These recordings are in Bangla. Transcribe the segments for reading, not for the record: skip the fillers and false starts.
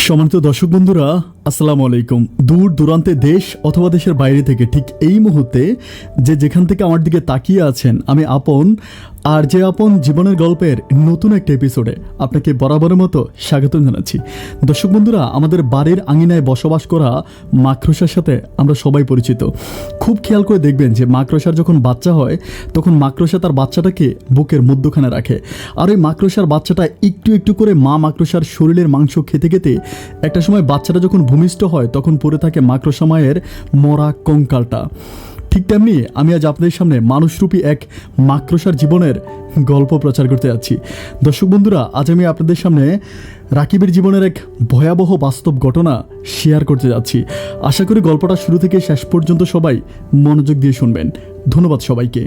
সম্মানিত দর্শক বন্ধুরা, আসসালামু আলাইকুম। দূর দূরান্তে দেশ অথবা দেশের বাইরে থেকে ঠিক এই মুহূর্তে যেখান থেকে আমার দিকে তাকিয়ে আছেন, আমি আপন আর যে আপন জীবনের গল্পের নতুন একটা এপিসোডে আপনাকে বরাবরের মতো স্বাগতম জানাচ্ছি। দর্শক বন্ধুরা, আমাদের বাড়ির আঙিনায় বসবাস করা মাকড়সার সাথে আমরা সবাই পরিচিত। খুব খেয়াল করে দেখবেন যে মাকড়সার যখন বাচ্চা হয় তখন মাকড়সা তার বাচ্চাটাকে বুকের মধ্যখানে রাখে, আর ওই মাকড়সার বাচ্চাটা একটু একটু করে মা মাকড়সার শরীরের মাংস খেতে খেতে একটা সময় বাচ্চাটা যখন ভূমিষ্ঠ হয় তখন পড়ে থাকে মাকড়সা মায়ের মরা কঙ্কালটা। ঠিক তেমনি আমি আজ আপনাদের সামনে মানুষরূপী এক মাকড়সার জীবনের গল্প প্রচার করতে যাচ্ছি। দর্শক বন্ধুরা, আজ আমি আপনাদের সামনে রাকিবের জীবনের এক ভয়াবহ বাস্তব ঘটনা শেয়ার করতে যাচ্ছি। আশা করি গল্পটা শুরু থেকে শেষ পর্যন্ত সবাই মনোযোগ দিয়ে শুনবেন। ধন্যবাদ সবাইকে।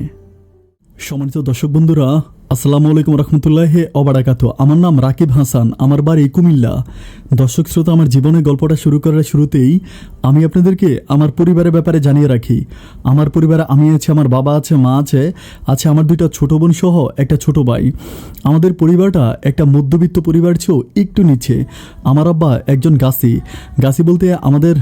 সম্মানিত দর্শক বন্ধুরা, আসসালামু আলাইকুম রহমতুল্লাহি ওবারাকাতু। আমার নাম রাকিব হাসান, আমার বাড়ি কুমিল্লা। দর্শক শ্রোতা, আমার জীবনের গল্পটা শুরু করার শুরুতেই আমি আপনাদেরকে আমার পরিবারের ব্যাপারে জানিয়ে রাখি। আমার পরিবারে আমি আছি, আমার বাবা আছে, মা আছে আমার দুইটা ছোটো বোন সহ একটা ছোট ভাই। আমাদের পরিবারটা একটা মধ্যবিত্ত পরিবার চেয়েও একটু নিচে। আমার আব্বা একজন গাছি বলতে আমাদের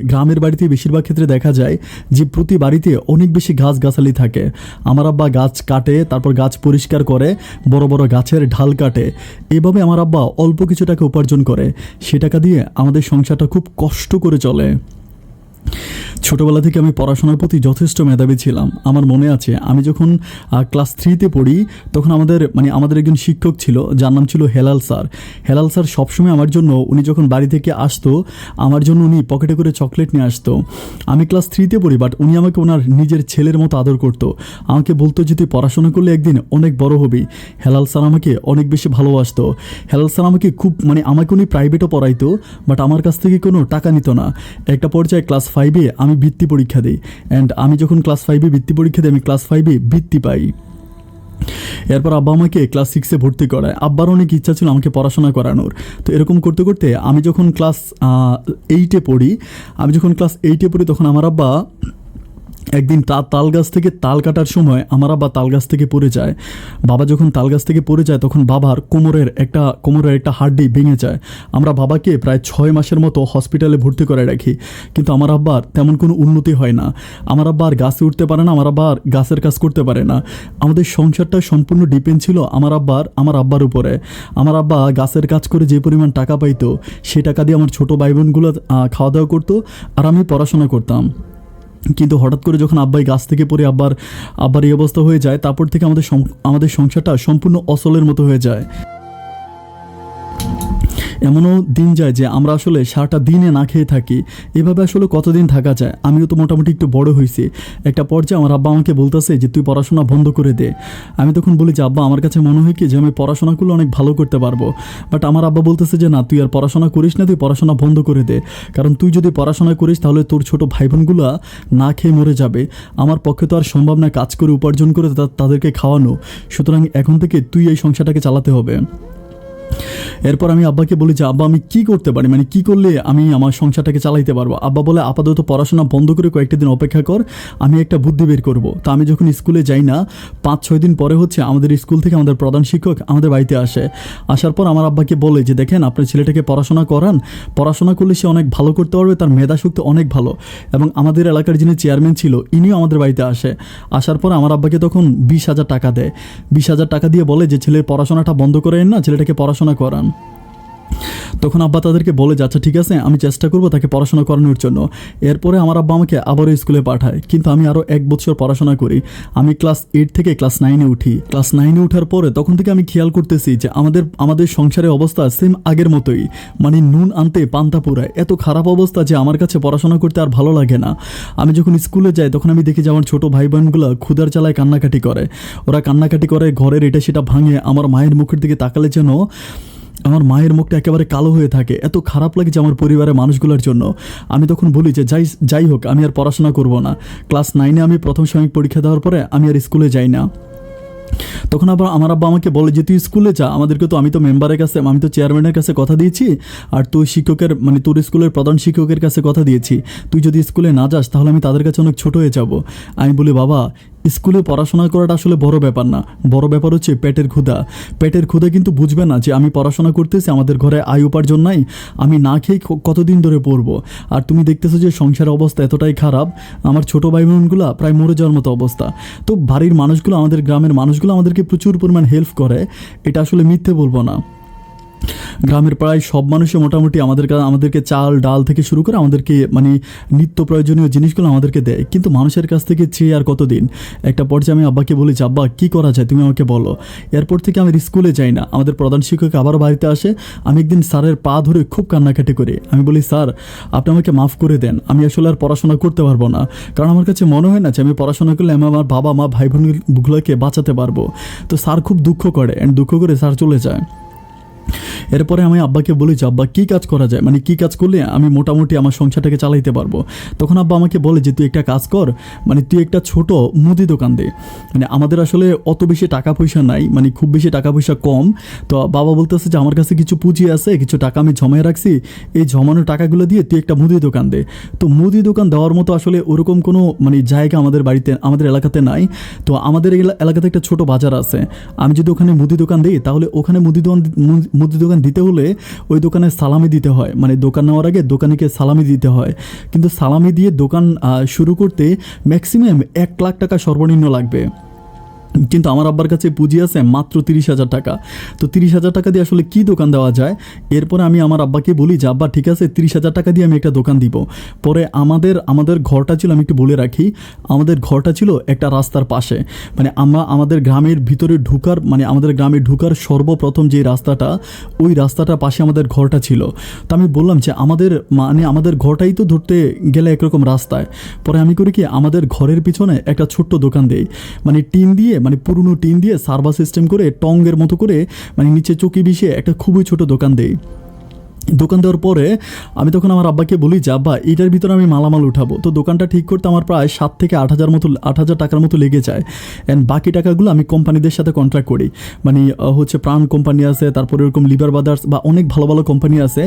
গ্রামের বাড়িতে বেশিরভাগ ক্ষেত্রে দেখা যায় যে প্রতি বাড়িতে অনেক বেশি গাছগাছালি থাকে। আমার আব্বা গাছ কাটে, তারপর গাছ পরিষ্কার করে, বড় বড় গাছের ঢাল কাটে। এভাবে আমার আব্বা অল্প কিছু টাকা উপার্জন করে, সে টাকা দিয়ে আমাদের সংসারটা খুব কষ্ট করে চলে। ছোটোবেলা থেকে আমি পড়াশোনার প্রতি যথেষ্ট মেধাবী ছিলাম। আমার মনে আছে আমি যখন ক্লাস 3-তে পড়ি তখন আমাদের একজন শিক্ষক ছিল যার নাম ছিল হেলাল স্যার। সবসময় আমার জন্য, উনি যখন বাড়ি থেকে আসতো আমার জন্য উনি পকেটে করে চকলেট নিয়ে আসতো। আমি ক্লাস 3-তে পড়ি, বাট উনি আমাকে ওনার নিজের ছেলের মতো আদর করতো। আমাকে বলতো যে তুই পড়াশোনা করলে একদিন অনেক বড় হবি। হেলাল স্যার আমাকে অনেক বেশি ভালোবাসতো। হেলাল স্যার আমাকে খুব আমাকে উনি প্রাইভেটও পড়াইতো, বাট আমার কাছ থেকে কোনো টাকা নিত না। একটা পর্যায়ে ক্লাস 5-এ আমি বৃত্তি পরীক্ষা দিই, অ্যান্ড আমি যখন ক্লাস 5-এ বৃত্তি পরীক্ষা দিই আমি ক্লাস 5-এ বৃত্তি পাই। এরপর আব্বা আমাকে ক্লাস 6-এ ভর্তি করায়। আব্বার অনেক ইচ্ছা ছিল আমাকে পড়াশোনা করানোর। তো এরকম করতে করতে আমি যখন ক্লাস 8-এ পড়ি তখন আমার আব্বা একদিন তাল গাছ থেকে তাল কাটার সময় আমার আব্বা তাল গাছ থেকে পড়ে যায়। বাবা যখন তাল গাছ থেকে পড়ে যায় তখন বাবার কোমরের একটা হাড্ডি ভেঙে যায়। আমরা বাবাকে প্রায় 6 মাসের মতো হসপিটালে ভর্তি করে রাখি, কিন্তু আমার আব্বার তেমন কোনো উন্নতি হয় না। আমার আব্বা আর গাছে উঠতে পারে না, আমার আব্বা আর গাছের কাজ করতে পারে না। আমাদের সংসারটা সম্পূর্ণ ডিপেন্ড ছিল আমার আব্বার উপরে। আমার আব্বা গাছের কাজ করে যে পরিমাণ টাকা পাইতো সে টাকা দিয়ে আমার ছোটো ভাই বোনগুলো খাওয়া দাওয়া করতো আর আমি পড়াশোনা করতাম। কিন্তু হঠাৎ করে যখন আব্বাই গাছ থেকে পড়ে আব্বার এই অবস্থা হয়ে যায়, তারপর থেকে আমাদের সংসারটা সম্পূর্ণ অচলের মতো হয়ে যায়। এমনও দিন যায় যে আমরা আসলে সারাটা দিনে না খেয়ে থাকি। এভাবে আসলে কতদিন থাকা যায়? আমিও তো মোটামুটি একটু বড় হয়েছি। একটা পর্যায়ে আমার আব্বা আমাকে বলতেছে যে তুই পড়াশোনা বন্ধ করে দে। আমি তখন বলি যে আব্বা, আমার কাছে মনে হয় কি যে আমি পড়াশোনা করলে অনেক ভালো করতে পারবো। বাট আমার আব্বা বলতেছে যে না, তুই আর পড়াশোনা করিস না, তুই পড়াশোনা বন্ধ করে দে। কারণ তুই যদি পড়াশোনা করিস তাহলে তোর ছোটো ভাই বোনগুলো না খেয়ে মরে যাবে। আমার পক্ষে তো আর সম্ভব না কাজ করে উপার্জন করে তাদেরকে খাওয়ানো। সুতরাং এখন থেকে তুই এই সংসারটাকে চালাতে হবে। এরপর আমি আব্বাকে বলি যে আব্বা, আমি কি করতে পারি, কি করলে আমি আমার সংসারটাকে চালাইতে পারবো? আব্বা বলে আপাতত পড়াশোনা বন্ধ করে কয়েকটা দিন অপেক্ষা কর, আমি একটা বুদ্ধি বের করবো। তো আমি যখন স্কুলে যাই না, 5-6 দিন পরে আমাদের স্কুল থেকে আমাদের প্রধান শিক্ষক আমাদের বাড়িতে আসার পর আমার আব্বাকে বলে যে দেখেন, আপনার ছেলেটাকে পড়াশোনা করান, পড়াশোনা করলে সে অনেক ভালো করতে পারবে, তার মেধাশক্তি অনেক ভালো। এবং আমাদের এলাকার যিনি চেয়ারম্যান ছিল ইনিও আমাদের বাড়িতে আসার পর আমার আব্বাকে তখন 20,000 টাকা দেয়। 20,000 টাকা দিয়ে বলে যে ছেলের পড়াশোনাটা বন্ধ করেন না, ছেলেটাকে পড়াশোনা করান। তখন আব্বা তাদেরকে বলে যে আচ্ছা ঠিক আছে, আমি চেষ্টা করবো তাকে পড়াশোনা করানোর জন্য। এরপরে আমার আব্বা আমাকে আবারও স্কুলে পাঠায়, কিন্তু আমি আরও 1 বছর পড়াশোনা করি। আমি ক্লাস 8 থেকে ক্লাস 9-এ উঠি। ক্লাস 9-এ ওঠার পরে তখন থেকে আমি খেয়াল করতেছি যে আমাদের সংসারের অবস্থা সেম আগের মতোই, নুন আনতে পান্তা পোড়ায়। এত খারাপ অবস্থা যে আমার কাছে পড়াশোনা করতে আর ভালো লাগে না। আমি যখন স্কুলে যাই তখন আমি দেখি যে আমার ছোটো ভাই বোনগুলো ক্ষুধার জ্বালায় কান্নাকাটি করে। ওরা কান্নাকাটি করে, ঘরের এটা সেটা ভাঙে। আমার মায়ের মুখের দিকে তাকালে যেন আমার মায়ের মুখটা একেবারে কালো হয়ে থাকে। এত খারাপ লাগে যে আমার পরিবারের মানুষগুলোর জন্য। আমি তখন বলি যে যাই হোক, আমি আর পড়াশোনা করব না। ক্লাস 9-এ আমি প্রথম সাময়িক পরীক্ষা দেওয়ার পরে আমি আর স্কুলে যাই না। তখন আবার আমার আব্বা আমাকে বলে যে তুই স্কুলে যা, আমি তো মেম্বারের কাছে, আমি তো চেয়ারম্যানের কাছে কথা দিয়েছি, আর তুই শিক্ষকের তোর স্কুলের প্রধান শিক্ষকের কাছে কথা দিয়েছি। তুই যদি স্কুলে না যাস তাহলে আমি তাদের কাছে অনেক ছোট হয়ে যাব। আমি বলি বাবা, স্কুলে পড়াশোনা করাটা আসলে বড় ব্যাপার না, বড় ব্যাপার হচ্ছে পেটের ক্ষুধা। পেটের ক্ষুধা কিন্তু বুঝবে না যে আমি পড়াশোনা করতেছি, আমাদের ঘরে আয় উপার্জন নাই, আমি না খেয়ে কতদিন ধরে পড়বো। আর তুমি দেখতেছো যে সংসারের অবস্থা এতটাই খারাপ, আমার ছোট ভাই বোনগুলো প্রায় মরে যাওয়ার মতো অবস্থা। তো বাড়ির মানুষগুলো, আমাদের গ্রামের মানুষগুলো আমাদেরকে প্রচুর পরিমাণ হেল্প করে, এটা আসলে মিথ্যে বলবো না। গ্রামের প্রায় সব মানুষই মোটামুটি আমাদেরকে চাল ডাল থেকে শুরু করে আমাদেরকে মানে নিত্য প্রয়োজনীয় জিনিসগুলো আমাদেরকে দেয়, কিন্তু মানুষের কাছ থেকে চেয়ে আর কতদিন। একটা পর্যায়ে আমি আব্বাকে বলি যে আব্বা কী করা যায় তুমি আমাকে বলো। এরপর থেকে আমি স্কুলে যাই না, আমাদের প্রধান শিক্ষক আবারও বাড়িতে আসে। আমি একদিন স্যারের পা ধরে খুব কান্নাকাটি করি, আমি বলি স্যার আপনি আমাকে মাফ করে দেন, আমি আসলে আর পড়াশোনা করতে পারবো না, কারণ আমার কাছে মনে হয় না যে আমি পড়াশোনা করলে আমি আমার বাবা মা ভাই বোনগুলোকে বাঁচাতে পারবো। তো স্যার খুব দুঃখ করে, অ্যান্ড দুঃখ করে স্যার চলে যায়। এরপরে আমি আব্বাকে বলি যে আব্বা কী কাজ করা যায়, মানে কী কাজ করলে আমি মোটামুটি আমার সংসারটাকে চালাইতে পারবো। তখন আব্বা আমাকে বলে যে তুই একটা কাজ কর, মানে তুই একটা ছোট মুদি দোকান দে। মানে আমাদের আসলে অত বেশি টাকা পয়সা নাই, মানে খুব বেশি টাকা পয়সা কম। তো বাবা বলতেছে যে আমার কাছে কিছু পুঁজি আছে, কিছু টাকা আমি জমায় রাখছি, এই জমানো টাকাগুলো দিয়ে তুই একটা মুদি দোকান দে। তো মুদি দোকান দেওয়ার মতো আসলে ওরকম কোনো মানে জায়গা আমাদের বাড়িতে, আমাদের এলাকাতে নাই। তো আমাদের এলাকাতে একটা ছোট বাজার আছে, আমি যদি ওখানে মুদি দোকান দিই তাহলে ওখানে মুদি দোকান দিতে হলে ওই দোকানে সালামি দিতে হয়, মানে দোকান নেওয়ার আগে দোকানিকে সালামি দিতে হয়। কিন্তু সালামি দিয়ে দোকান শুরু করতে ম্যাক্সিমাম 1 লাখ টাকা সর্বনিম্ন লাগবে। কিন্তু আমার আব্বার কাছে পুঁজি আছে মাত্র 30,000 টাকা। তো 30,000 টাকা দিয়ে আসলে কী দোকান দেওয়া যায়। এরপরে আমি আমার আব্বাকে বলি যে আব্বা ঠিক আছে 30,000 টাকা দিয়ে আমি একটা দোকান দিব। পরে আমাদের ঘরটা ছিল, আমি একটু বলে রাখি, আমাদের ঘরটা ছিল একটা রাস্তার পাশে। মানে আমাদের গ্রামের ভিতরে ঢুকার, মানে আমাদের গ্রামে ঢুকার সর্বপ্রথম যে রাস্তাটা, ওই রাস্তাটার পাশে আমাদের ঘরটা ছিল। তো আমি বললাম যে আমাদের ঘরটাই তো ধরতে গেলে একরকম রাস্তায়। পরে আমি করি কি, আমাদের ঘরের পিছনে একটা ছোট্ট দোকান দেই, মানে টিন দিয়ে, মানে পুরনো টিন দিয়ে সার্ভার সিস্টেম করে টঙ্গের মতো করে, মানে নিচে চকি বিছিয়ে একটা খুবই ছোট দোকান দেই। দোকান দেওয়ার পরে আমি তখন আমার আব্বাকে বলি যে আব্বা এইটার ভিতরে আমি মালামাল উঠাবো। তো দোকানটা ঠিক করতে আমার প্রায় 7 থেকে 8,000 টাকার মতো লেগে যায়। অ্যান্ড বাকি টাকাগুলো আমি কোম্পানিদের সাথে কন্ট্রাক্ট করি, মানে হচ্ছে প্রাণ কোম্পানি আছে, তারপরে এরকম লিভার ব্রাদার্স বা অনেক ভালো ভালো কোম্পানি আছে।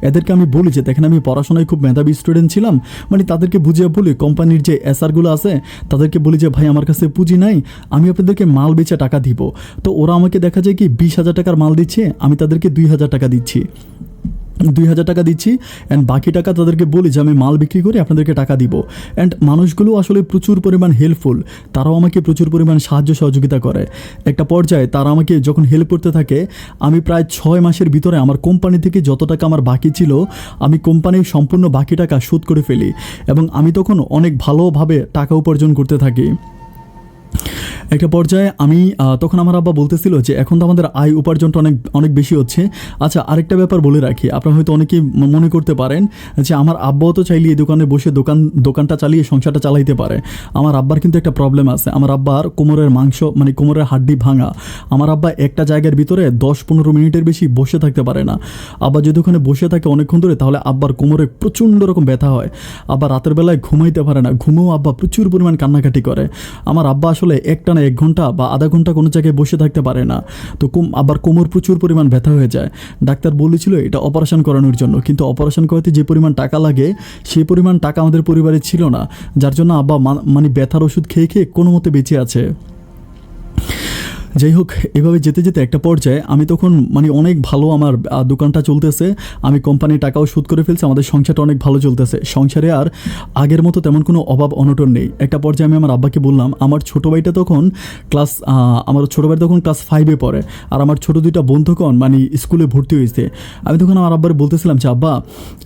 এদেরকে আমি বলি যে দেখেন আমি পড়াশোনায় খুব মেধাবী স্টুডেন্ট ছিলাম, মানে তাদেরকে বুঝিয়ে বলি, কোম্পানির যে এসআরগুলো আছে তাদেরকে বলি যে ভাই আমার কাছে পুঁজি নাই, আমি আপনাদেরকে মাল বেচে টাকা দিব। তো ওরা আমাকে দেখা যায় কি 20,000 টাকার মাল দিচ্ছে, আমি তাদেরকে 2,000 টাকা দিচ্ছি, 2,000 টাকা দিচ্ছি। অ্যান্ড বাকি টাকা তাদেরকে বলি যে আমি মাল বিক্রি করে আপনাদেরকে টাকা দিব। অ্যান্ড মানুষগুলো আসলে প্রচুর পরিমাণ হেল্পফুল, তারাও আমাকে প্রচুর পরিমাণ সাহায্য সহযোগিতা করে। একটা পর্যায়ে তারা আমাকে যখন হেল্প করতে থাকে, আমি প্রায় 6 মাসের ভিতরে আমার কোম্পানি থেকে যত টাকা আমার বাকি ছিল, আমি কোম্পানির সম্পূর্ণ বাকি টাকা শোধ করে ফেলি, এবং আমি তখন অনেক ভালোভাবে টাকা উপার্জন করতে থাকি। একটা পর্যায়ে আমি তখন আমার আব্বা বলতেছিল যে এখন তো আমাদের আয় উপার্জনটা অনেক অনেক বেশি হচ্ছে। আচ্ছা, আরেকটা ব্যাপার বলে রাখি, আপনারা হয়তো অনেকেই মনে করতে পারেন যে আমার আব্বাও তো চাইলে এই দোকানে বসে দোকানটা চালিয়ে সংসারটা চালাইতে পারে। আমার আব্বার কিন্তু একটা প্রবলেম আছে, আমার আব্বার কোমরের মাংস, মানে কোমরের হাড্ডি ভাঙা। আমার আব্বা একটা জায়গার ভিতরে 10-15 মিনিটের বেশি বসে থাকতে পারে না। আব্বা যদি ওখানে বসে থাকে অনেকক্ষণ ধরে, তাহলে আব্বার কোমরে প্রচণ্ড রকম ব্যথা হয়। আব্বা রাতের বেলায় ঘুমাইতে পারে না, ঘুমেও আব্বা প্রচুর পরিমাণ কান্নাকাটি করে। আমার আব্বা আসলে একটানা 1 ঘন্টা বা আধা ঘন্টা কোনো জায়গায় বসে থাকতে পারে না। তো আবার কোমর প্রচুর পরিমাণ ব্যথা হয়ে যায়। ডাক্তার বলেছিল এটা অপারেশন করানোর জন্য, কিন্তু অপারেশন করাতে যে পরিমাণ টাকা লাগে সেই পরিমাণ টাকা আমাদের পরিবারে ছিল না, যার জন্য আব্বা মানে ব্যথার ওষুধ খেয়ে খেয়ে কোনো মতে বেঁচে আছে। যাই হোক, এভাবে যেতে যেতে একটা পর্যায়ে আমি তখন মানে অনেক ভালো আমার দোকানটা চলতেছে, আমি কোম্পানির টাকাও শোধ করে ফেলছি, আমাদের সংসারটা অনেক ভালো চলতেছে, সংসারে আর আগের মতো তেমন কোনো অভাব অনটন নেই। একটা পর্যায়ে আমি আমার আব্বাকে বললাম, আমার ছোটো ভাইটা তখন ক্লাস 5-এ পড়ে, আর আমার ছোটো 2টা বোন তখন মানে স্কুলে ভর্তি হয়েছে। আমি তখন আমার আব্বার বলতেছিলাম যে আব্বা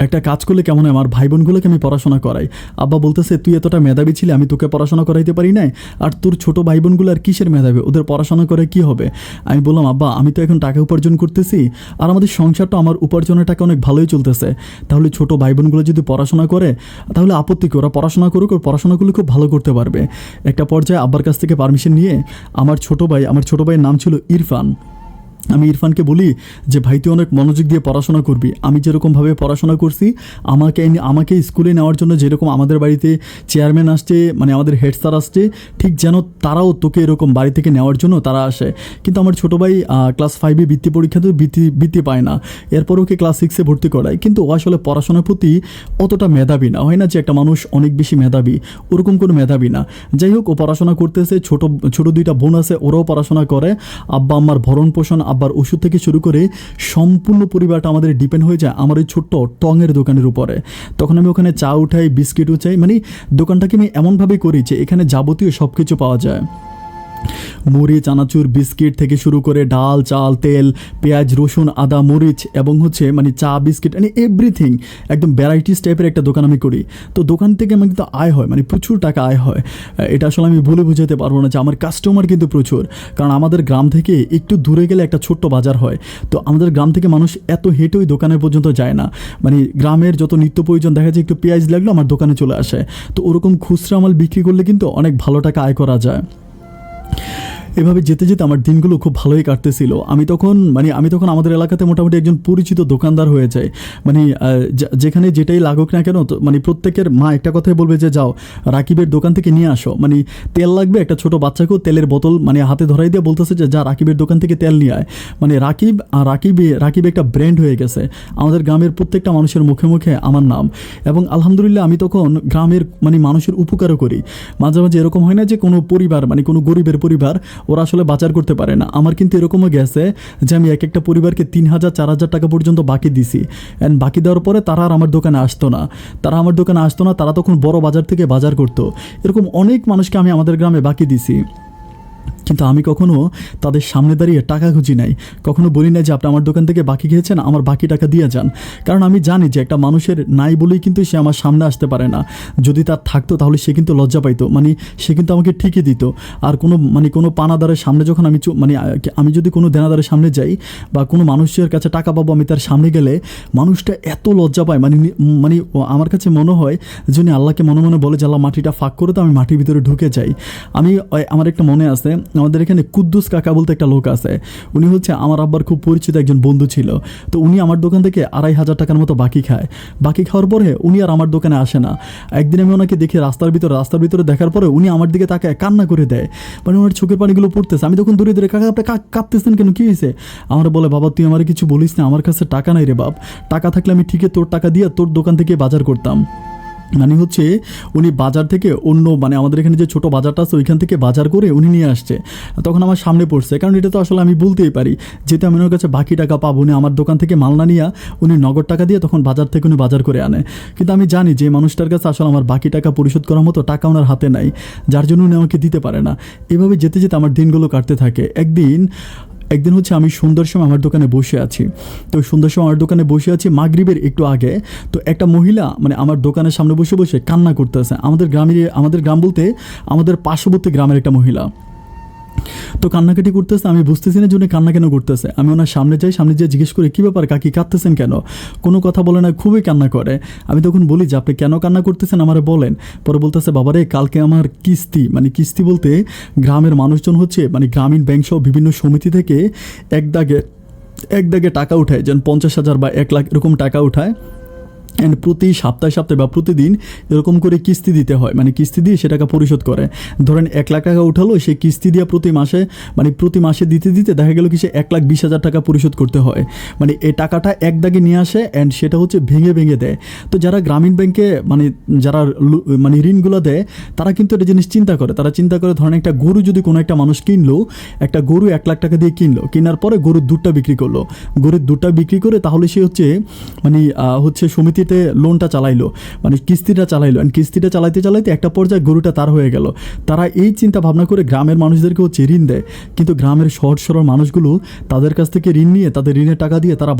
একটা কাজ করলে কেমন হয়, আমার ভাই বোনগুলোকে আমি পড়াশোনা করাই। আব্বা বলতেছে তুই এতটা মেধাবী ছিলি, আমি তোকে পড়াশোনা করাইতে পারি নাই, আর তোর ছোটো ভাই বোনগুলো আর কিসের মেধাবী, ওদের পড়াশোনা করে কি হবে। আমি বললাম আব্বা আমি তো এখন টাকা উপার্জন করতেছি, আর আমাদের সংসারটা আমার উপার্জনের টাকা অনেক ভালোই চলতেছে, তাহলে ছোট ভাই বোনগুলো যদি পড়াশোনা করে তাহলে আপত্তি কি, ওরা পড়াশোনা করুক, ওর পড়াশোনাগুলো খুব ভালো করতে পারবে। একটা পর্যায়ে আব্বার কাছ থেকে পারমিশন নিয়ে আমার ছোট ভাইয়ের নাম ছিল ইরফান, আমি ইরফানকে বলি যে ভাই তুই অনেক মনোযোগ দিয়ে পড়াশোনা করবি, আমি যেরকমভাবে পড়াশোনা করছি আমাকে স্কুলে নেওয়ার জন্য যেরকম আমাদের বাড়িতে চেয়ারম্যান আসছে, মানে আমাদের হেড স্যার আসছে, ঠিক যেন তারাও তোকে এরকম বাড়ি থেকে নেওয়ার জন্য তারা আসে। কিন্তু আমার ছোটো ভাই ক্লাস 5-এ বৃত্তি পরীক্ষাতে বৃত্তি পায় না, এরপর ওকে ক্লাস 6-এ ভর্তি করায়। কিন্তু ও আসলে পড়াশোনার প্রতি অতটা মেধাবী না, হয় না যে একটা মানুষ অনেক বেশি মেধাবী, ওরকম কোনো মেধাবী না। যাই হোক, ও পড়াশোনা করতেছে, ছোট দুইটা বোন আছে, ওরাও পড়াশোনা করে। আব্বা আম্মার ভরণ পোষণ, আব্বার ওষুধ থেকে শুরু করে সম্পূর্ণ পরিবারটা আমাদের ডিপেন্ড হয়ে যায় আমার ওই ছোট্ট টঙের দোকানের উপরে। তখন আমি ওখানে চা উঠাই, বিস্কিট উঠাই, মানে দোকানটাকে আমি এমনভাবে করি যে এখানে যাবতীয় সব কিছু পাওয়া যায়। মুড়ি, চানাচুর, বিস্কিট থেকে শুরু করে ডাল, চাল, তেল, পেঁয়াজ, রসুন, আদা, মরিচ এবং মানে চা, বিস্কিট, মানে এভরিথিং, একদম ভ্যারাইটিস টাইপের একটা দোকান আমি করি। তো দোকান থেকে আমার কিন্তু আয় হয়, মানে প্রচুর টাকা আয় হয়। এটা আসলে আমি বলে বোঝাতে পারবো না যে আমার কাস্টমার কিন্তু প্রচুর। কারণ আমাদের গ্রাম থেকে একটু দূরে গেলে একটা ছোট্ট বাজার হয়, তো আমাদের গ্রাম থেকে মানুষ এত হেঁটে ওই দোকানের পর্যন্ত যায় না। মানে গ্রামের যত নিত্য প্রয়োজন, দেখা যায় একটু পেঁয়াজ লাগলো আমার দোকানে চলে আসে। তো ওরকম খুচরা মাল বিক্রি করলে কিন্তু অনেক ভালো টাকা আয় করা যায়। এভাবে যেতে যেতে আমার দিনগুলো খুব ভালোই কাটতেছিল। আমি তখন আমাদের এলাকাতে মোটামুটি একজন পরিচিত দোকানদার হয়ে যায়। মানে যেখানে যেটাই লাগুক না কেন, তো মানে প্রত্যেকের মা একটা কথাই বলবে যে যাও রাকিবের দোকান থেকে নিয়ে আসো। মানে তেল লাগবে, একটা ছোট বাচ্চাকেও তেলের বোতল মানে হাতে ধরাই দিয়ে বলতেছে যে যা রাকিবের দোকান থেকে তেল নিয়ে আয়। মানে রাকিব একটা ব্র্যান্ড হয়ে গেছে আমাদের গ্রামের প্রত্যেকটা মানুষের মুখে মুখে আমার নাম। এবং আলহামদুলিল্লাহ আমি তখন গ্রামের মানে মানুষের উপকারও করি। মাঝে মাঝে এরকম হয় না যে কোনো পরিবার, মানে কোনো গরিবের পরিবার ওরা আসলে বাজার করতে পারে না। আমার কিন্তু এরকমও গেছে যে আমি একটা পরিবারকে 3,000-4,000 টাকা পর্যন্ত বাকি দিছি। অ্যান্ড বাকি দেওয়ার পরে তারা আর আমার দোকানে আসতো না, তারা তখন বড় বাজার থেকে বাজার করতো। এরকম অনেক মানুষকে আমি আমাদের গ্রামে বাকি দিছি। কিন্তু আমি কখনো তাদের সামনে দাঁড়িয়ে টাকা খুঁজি নাই, কখনো বলি না যে আপনি আমার দোকান থেকে বাকি খেয়েছেন, আমার বাকি টাকা দিয়ে যান। কারণ আমি জানি যে একটা মানুষের নাই বলেই কিন্তু সে আমার সামনে আসতে পারে না। যদি তার থাকতো তাহলে সে কিন্তু লজ্জা পাইতো, মানে সে কিন্তু আমাকে ঠিকই দিত। আর কোনো পানাদারের সামনে যখন আমি যদি কোনো দেনাদারের সামনে যাই বা কোনো মানুষের কাছে টাকা পাবো, আমি তার সামনে গেলে মানুষটা এত লজ্জা পায়, মানে আমার কাছে মনে হয় যিনি আল্লাহকে মনে মনে বলে যে আল্লাহ মাটিটা ফাঁক করে, তো আমি মাটির ভিতরে ঢুকে যাই। আমার একটা মনে আছে, আমাদের এখানে কুদ্দুস কাকা বলতে একটা লোক আছে, উনি হচ্ছে আমার আব্বার খুব পরিচিত একজন বন্ধু ছিল। তো উনি আমার দোকান থেকে 2,500 টাকার মতো বাকি খায়। বাকি খাওয়ার পরে উনি আর আমার দোকানে আসে না। একদিন আমি ওনাকে দেখি রাস্তার ভিতরে দেখার পরে উনি আমার দিকে তাকায় কান্না করে দেয়, মানে ওনার চোখের পানিগুলো পড়তেছে। আমি তখন দূরে কাকা আপনি কাঁদতেছেন কেন, কী হয়েছে? আমার বলে বাবা তুই আমার কিছু বলিস না, আমার কাছে টাকা নাই রে বাপ, টাকা থাকলে আমি ঠিকই তোর টাকা দিয়ে তোর দোকান থেকে বাজার করতাম। মানে হচ্ছে উনি বাজার থেকে মানে আমাদের এখানে যে ছোটো বাজারটা আছে ওইখান থেকে বাজার করে উনি নিয়ে আসছে। তখন আমার সামনে পড়ছে, কারণ এটা তো আসলে আমি বলতেই পারি যেহেতু আমি ওনার কাছে বাকি টাকা পাবো। উনি আমার দোকান থেকে মাল না নিয়ে উনি নগদ টাকা দিয়ে তখন বাজার থেকে উনি বাজার করে আনে। কিন্তু আমি জানি যে মানুষটার কাছে আসলে আমার বাকি টাকা পরিশোধ করার মতো টাকা ওনার হাতে নাই, যার জন্য উনি আমাকে দিতে পারে না। এভাবে যেতে যেতে আমার দিনগুলো কাটতে থাকে। একদিন হচ্ছে আমি সন্ধ্যার সময় আমার দোকানে বসে আছি। তো সন্ধ্যার সময় আমার দোকানে বসে আছি মাগরিবের একটু আগে। তো একটা মহিলা মানে আমার দোকানের সামনে বসে বসে কান্না করতেছে। আমাদের গ্রাম বলতে আমাদের পার্শ্ববর্তী গ্রামের একটা মহিলা। তো কান্নাকাটি করতেছে, আমি বুঝতেছি না যে উনি কান্না কেন করতেছে। আমি ওনার সামনে যেয়ে জিজ্ঞেস করি কী ব্যাপার কাকি, কাঁদতেছেন কেন? কোনো কথা বলে না, খুবই কান্না করে। আমি তখন বলি যে আপনি কেন কান্না করতেছেন আমারে বলেন। পরে বলতেছে বাবারে কালকে আমার কিস্তি বলতে গ্রামের মানুষজন হচ্ছে মানে গ্রামীণ ব্যাংক সহ বিভিন্ন সমিতি থেকে এক দাগে টাকা উঠায়, যেন 50,000 বা 1 লাখ এরকম টাকা উঠায়। অ্যান্ড প্রতি সপ্তাহে বা প্রতিদিন এরকম করে কিস্তি দিতে হয়, মানে কিস্তি দিয়ে সে টাকা পরিশোধ করে। ধরেন 1 লাখ টাকা উঠালো, সে কিস্তি দিয়ে প্রতি মাসে দিতে দেখা গেল কি সে 1,20,000 টাকা পরিশোধ করতে হয়। মানে এই টাকাটা এক দাগে নিয়ে আসে অ্যান্ড সেটা হচ্ছে ভেঙে দেয়। তো যারা গ্রামীণ ব্যাংকে যারা ঋণগুলো দেয় তারা কিন্তু এটা জিনিস চিন্তা করে। ধরেন একটা গরু যদি কোনো একটা মানুষ কিনলো, একটা গরু 1 লাখ টাকা দিয়ে কেনার পরে গরুর দুধটা বিক্রি করলো, তাহলে সে হচ্ছে সমিতিতে লোনটা চালাইলো, মানে কিস্তিটা চালাইলো। কিস্তিটা চালাইতে একটা পর্যায়ে গরুটা তার হয়ে গেল। তারা এই চিন্তা ভাবনা করে গ্রামের মানুষদেরকে হচ্ছে ঋণ দেয়। কিন্তু গ্রামের সহজ সরল মানুষগুলো তাদের কাছ থেকে ঋণ নিয়ে তাদের ঋণের টাকা দিয়ে তারা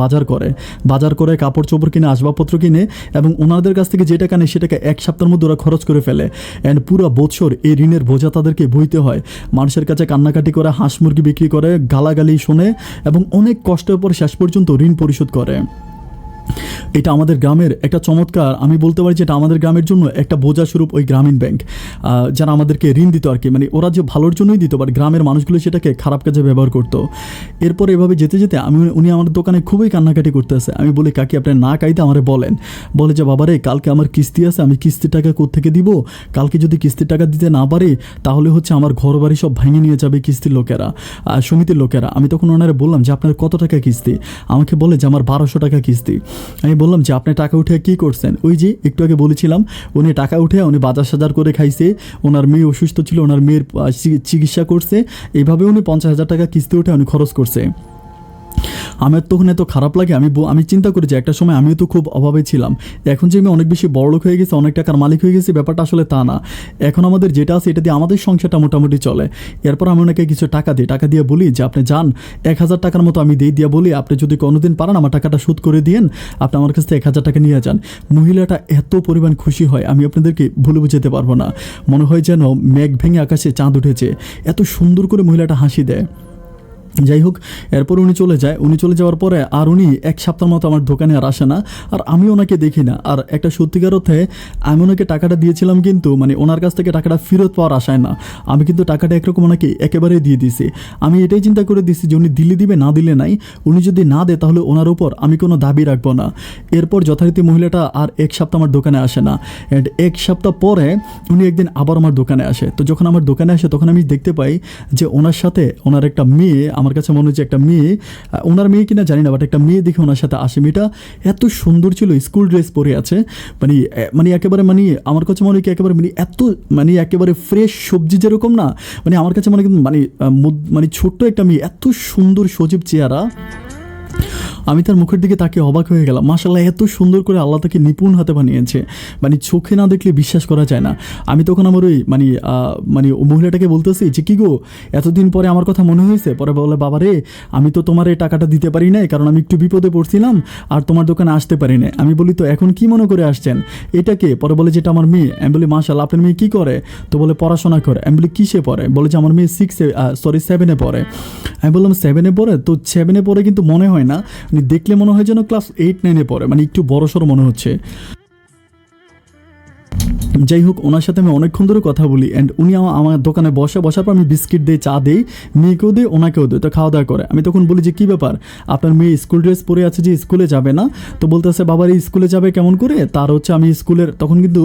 বাজার করে কাপড় চোপড় কিনে, আসবাবপত্র কিনে, এবং ওনাদের কাছ থেকে যে টাকা নেয় সেটাকে 1 সপ্তাহের মধ্যে ওরা খরচ করে ফেলে। অ্যান্ড পুরো বছর এই ঋণের বোঝা তাদেরকে বইতে হয়। মানুষের কাছে কান্নাকাটি করে, হাঁস মুরগি বিক্রি করে, গালাগালি শোনে এবং অনেক কষ্টের পর শেষ পর্যন্ত ঋণ পরিশোধ করে। এটা আমাদের গ্রামের একটা চমৎকার, আমি বলতে পারি যে এটা আমাদের গ্রামের জন্য একটা বোঝা স্বরূপ ওই গ্রামীণ ব্যাংক, যারা আমাদেরকে ঋণ দিত আর কি, মানে ওরা যে ভালোর জন্যই দিত, বাট গ্রামের মানুষগুলো সেটাকে খারাপ কাজে ব্যবহার করতো। এরপর এভাবে যেতে যেতে উনি আমার দোকানে খুবই কান্নাকাটি করতেছে। আমি বলি কাকি আপনি না কাইতে আমারে বলেন। বলে যে বাবারে কালকে আমার কিস্তি আছে, আমি কিস্তির টাকা কোত্থেকে দিব, কালকে যদি কিস্তির টাকা দিতে না পারি তাহলে হচ্ছে আমার ঘর বাড়ি সব ভেঙে নিয়ে যাবে কিস্তির লোকেরা, সমিতির লোকেরা। আমি তখন ওনারা বললাম যে আপনার কত টাকা কিস্তি? আমাকে বলে যে আমার 1200 টাকা কিস্তি। আমি বললাম যে আপনি টাকা উঠে কী করছেন? ওই যে একটু আগে বলেছিলাম উনি টাকা উঠে উনি বাজার সাজার করে খাইছে, ওনার মেয়ে অসুস্থ ছিল, ওনার মেয়ের চিকিৎসা করছে, এইভাবে উনি 50,000 টাকা কিস্তি উঠে উনি খরচ করছে। আমার তখন এত খারাপ লাগে, আমি চিন্তা করি যে একটা সময় আমিও তো খুব অভাবে ছিলাম, এখন যে আমি অনেক বেশি বড়লোক হয়ে গেছি, অনেক টাকার মালিক হয়ে গেছি, ব্যাপারটা আসলে তা না। এখন আমাদের যেটা আছে এটা দিয়ে আমাদের সংসারটা মোটামুটি চলে। এরপর আমি ওনাকে কিছু টাকা দিয়ে বলি যে আপনি যান 1000 টাকার মতো আমি দিয়ে বলি আপনি যদি কোনোদিন পারেন আমার টাকাটা শোধ করে দিয়েন, আপনি আমার কাছ থেকে 1000 টাকা নিয়ে যান। মহিলাটা এত পরিমাণ খুশি হয় আমি আপনাদেরকে ভুলে বুঝাতে পারবো না, মনে হয় যেন মেঘ ভেঙে আকাশে চাঁদ উঠেছে, এত সুন্দর করে মহিলাটা হাসি দেয়। যাই হোক, এরপর উনি চলে যাওয়ার পরে আর উনি 1 সপ্তাহ মতো আমার দোকানে আর আসে না, আর আমি ওনাকে দেখি না। আর একটা সত্যিকার অর্থে আমি ওনাকে টাকাটা দিয়েছিলাম, কিন্তু মানে ওনার কাছ থেকে টাকাটা ফেরত পাওয়ার আশায় না, আমি কিন্তু টাকাটা একরকম ওনাকে একেবারে দিয়ে দিছি। আমি এটাই চিন্তা করে দিছি যে উনি দিবে না দিলে নাই, উনি যদি না দেয় তাহলে ওনার উপর আমি কোনো দাবি রাখবো না। এরপর যথারীতি মহিলাটা আর 1 সপ্তাহ আমার দোকানে আসে না, অ্যান্ড 1 সপ্তাহ পরে উনি একদিন আবার আমার দোকানে আসে। তো যখন আমার দোকানে আসে তখন আমি দেখতে পাই যে ওনার সাথে ওনার একটা মেয়ে, আমার কাছে মনে হচ্ছে একটা মেয়ে, ওনার মেয়ে কিনা জানি না, বাট একটা মেয়ে দেখে ওনার সাথে আসে। মেয়েটা এত সুন্দর ছিল, স্কুল ড্রেস পরে আছে, মানে একেবারে মানে আমার কাছে মনে হয় কি একেবারে মানে একেবারে ফ্রেশ সবজি যেরকম না, মানে আমার কাছে মানে ছোট্ট একটা মেয়ে, এত সুন্দর সজীব চেহারা। আমি তার মুখের দিকে তাকে অবাক হয়ে গেলাম। মাশাআল্লাহ, এত সুন্দর করে আল্লাহ তাকে নিপুণ হাতে বানিয়েছে, মানে চোখে না দেখলে বিশ্বাস করা যায় না। আমি তখন আমার ওই ও মহিলাটাকে বলতেছি যে কি গো, এতদিন পরে আমার কথা মনে হয়েছে? পরে বলে বাবা রে, আমি তো তোমার এই টাকাটা দিতে পারি নাই, কারণ আমি একটু বিপদে পড়ছিলাম আর তোমার দোকানে আসতে পারি না। আমি বলি তো এখন কি মনে করে আসছেন? এটাকে? পরে বলে যেটা আমার মেয়ে। আমি বলি মাশাআল্লাহ, আপনার মেয়ে কী করে? তো বলে পড়াশোনা করে। আমি বলি কিসে পড়ে? বলে যে আমার মেয়ে 7-এ পড়ে। আমি বললাম 7-এ পড়ে? তো 7-এ পড়ে কিন্তু মনে হয় না, দেখলে মনে হয় যেন ক্লাস 8-9-এ পড়ে, মানে একটু বড়সড় মনে হচ্ছে। যাই হোক, ওনার সাথে আমি অনেকক্ষণ ধরে কথা বলি, অ্যান্ড উনি আমার দোকানে বসার পর আমি বিস্কিট দিই, চা দিই, মেয়েকেও দিই, ওনাকেও দিই, তো খাওয়া দাওয়া করে। আমি তখন বলি যে কী ব্যাপার, আপনার মেয়ে স্কুল ড্রেস পরে আছে যে স্কুলে যাবে না? তো বলতেছে বাবার এই স্কুলে যাবে কেমন করে? তার হচ্ছে আমি স্কুলের তখন কিন্তু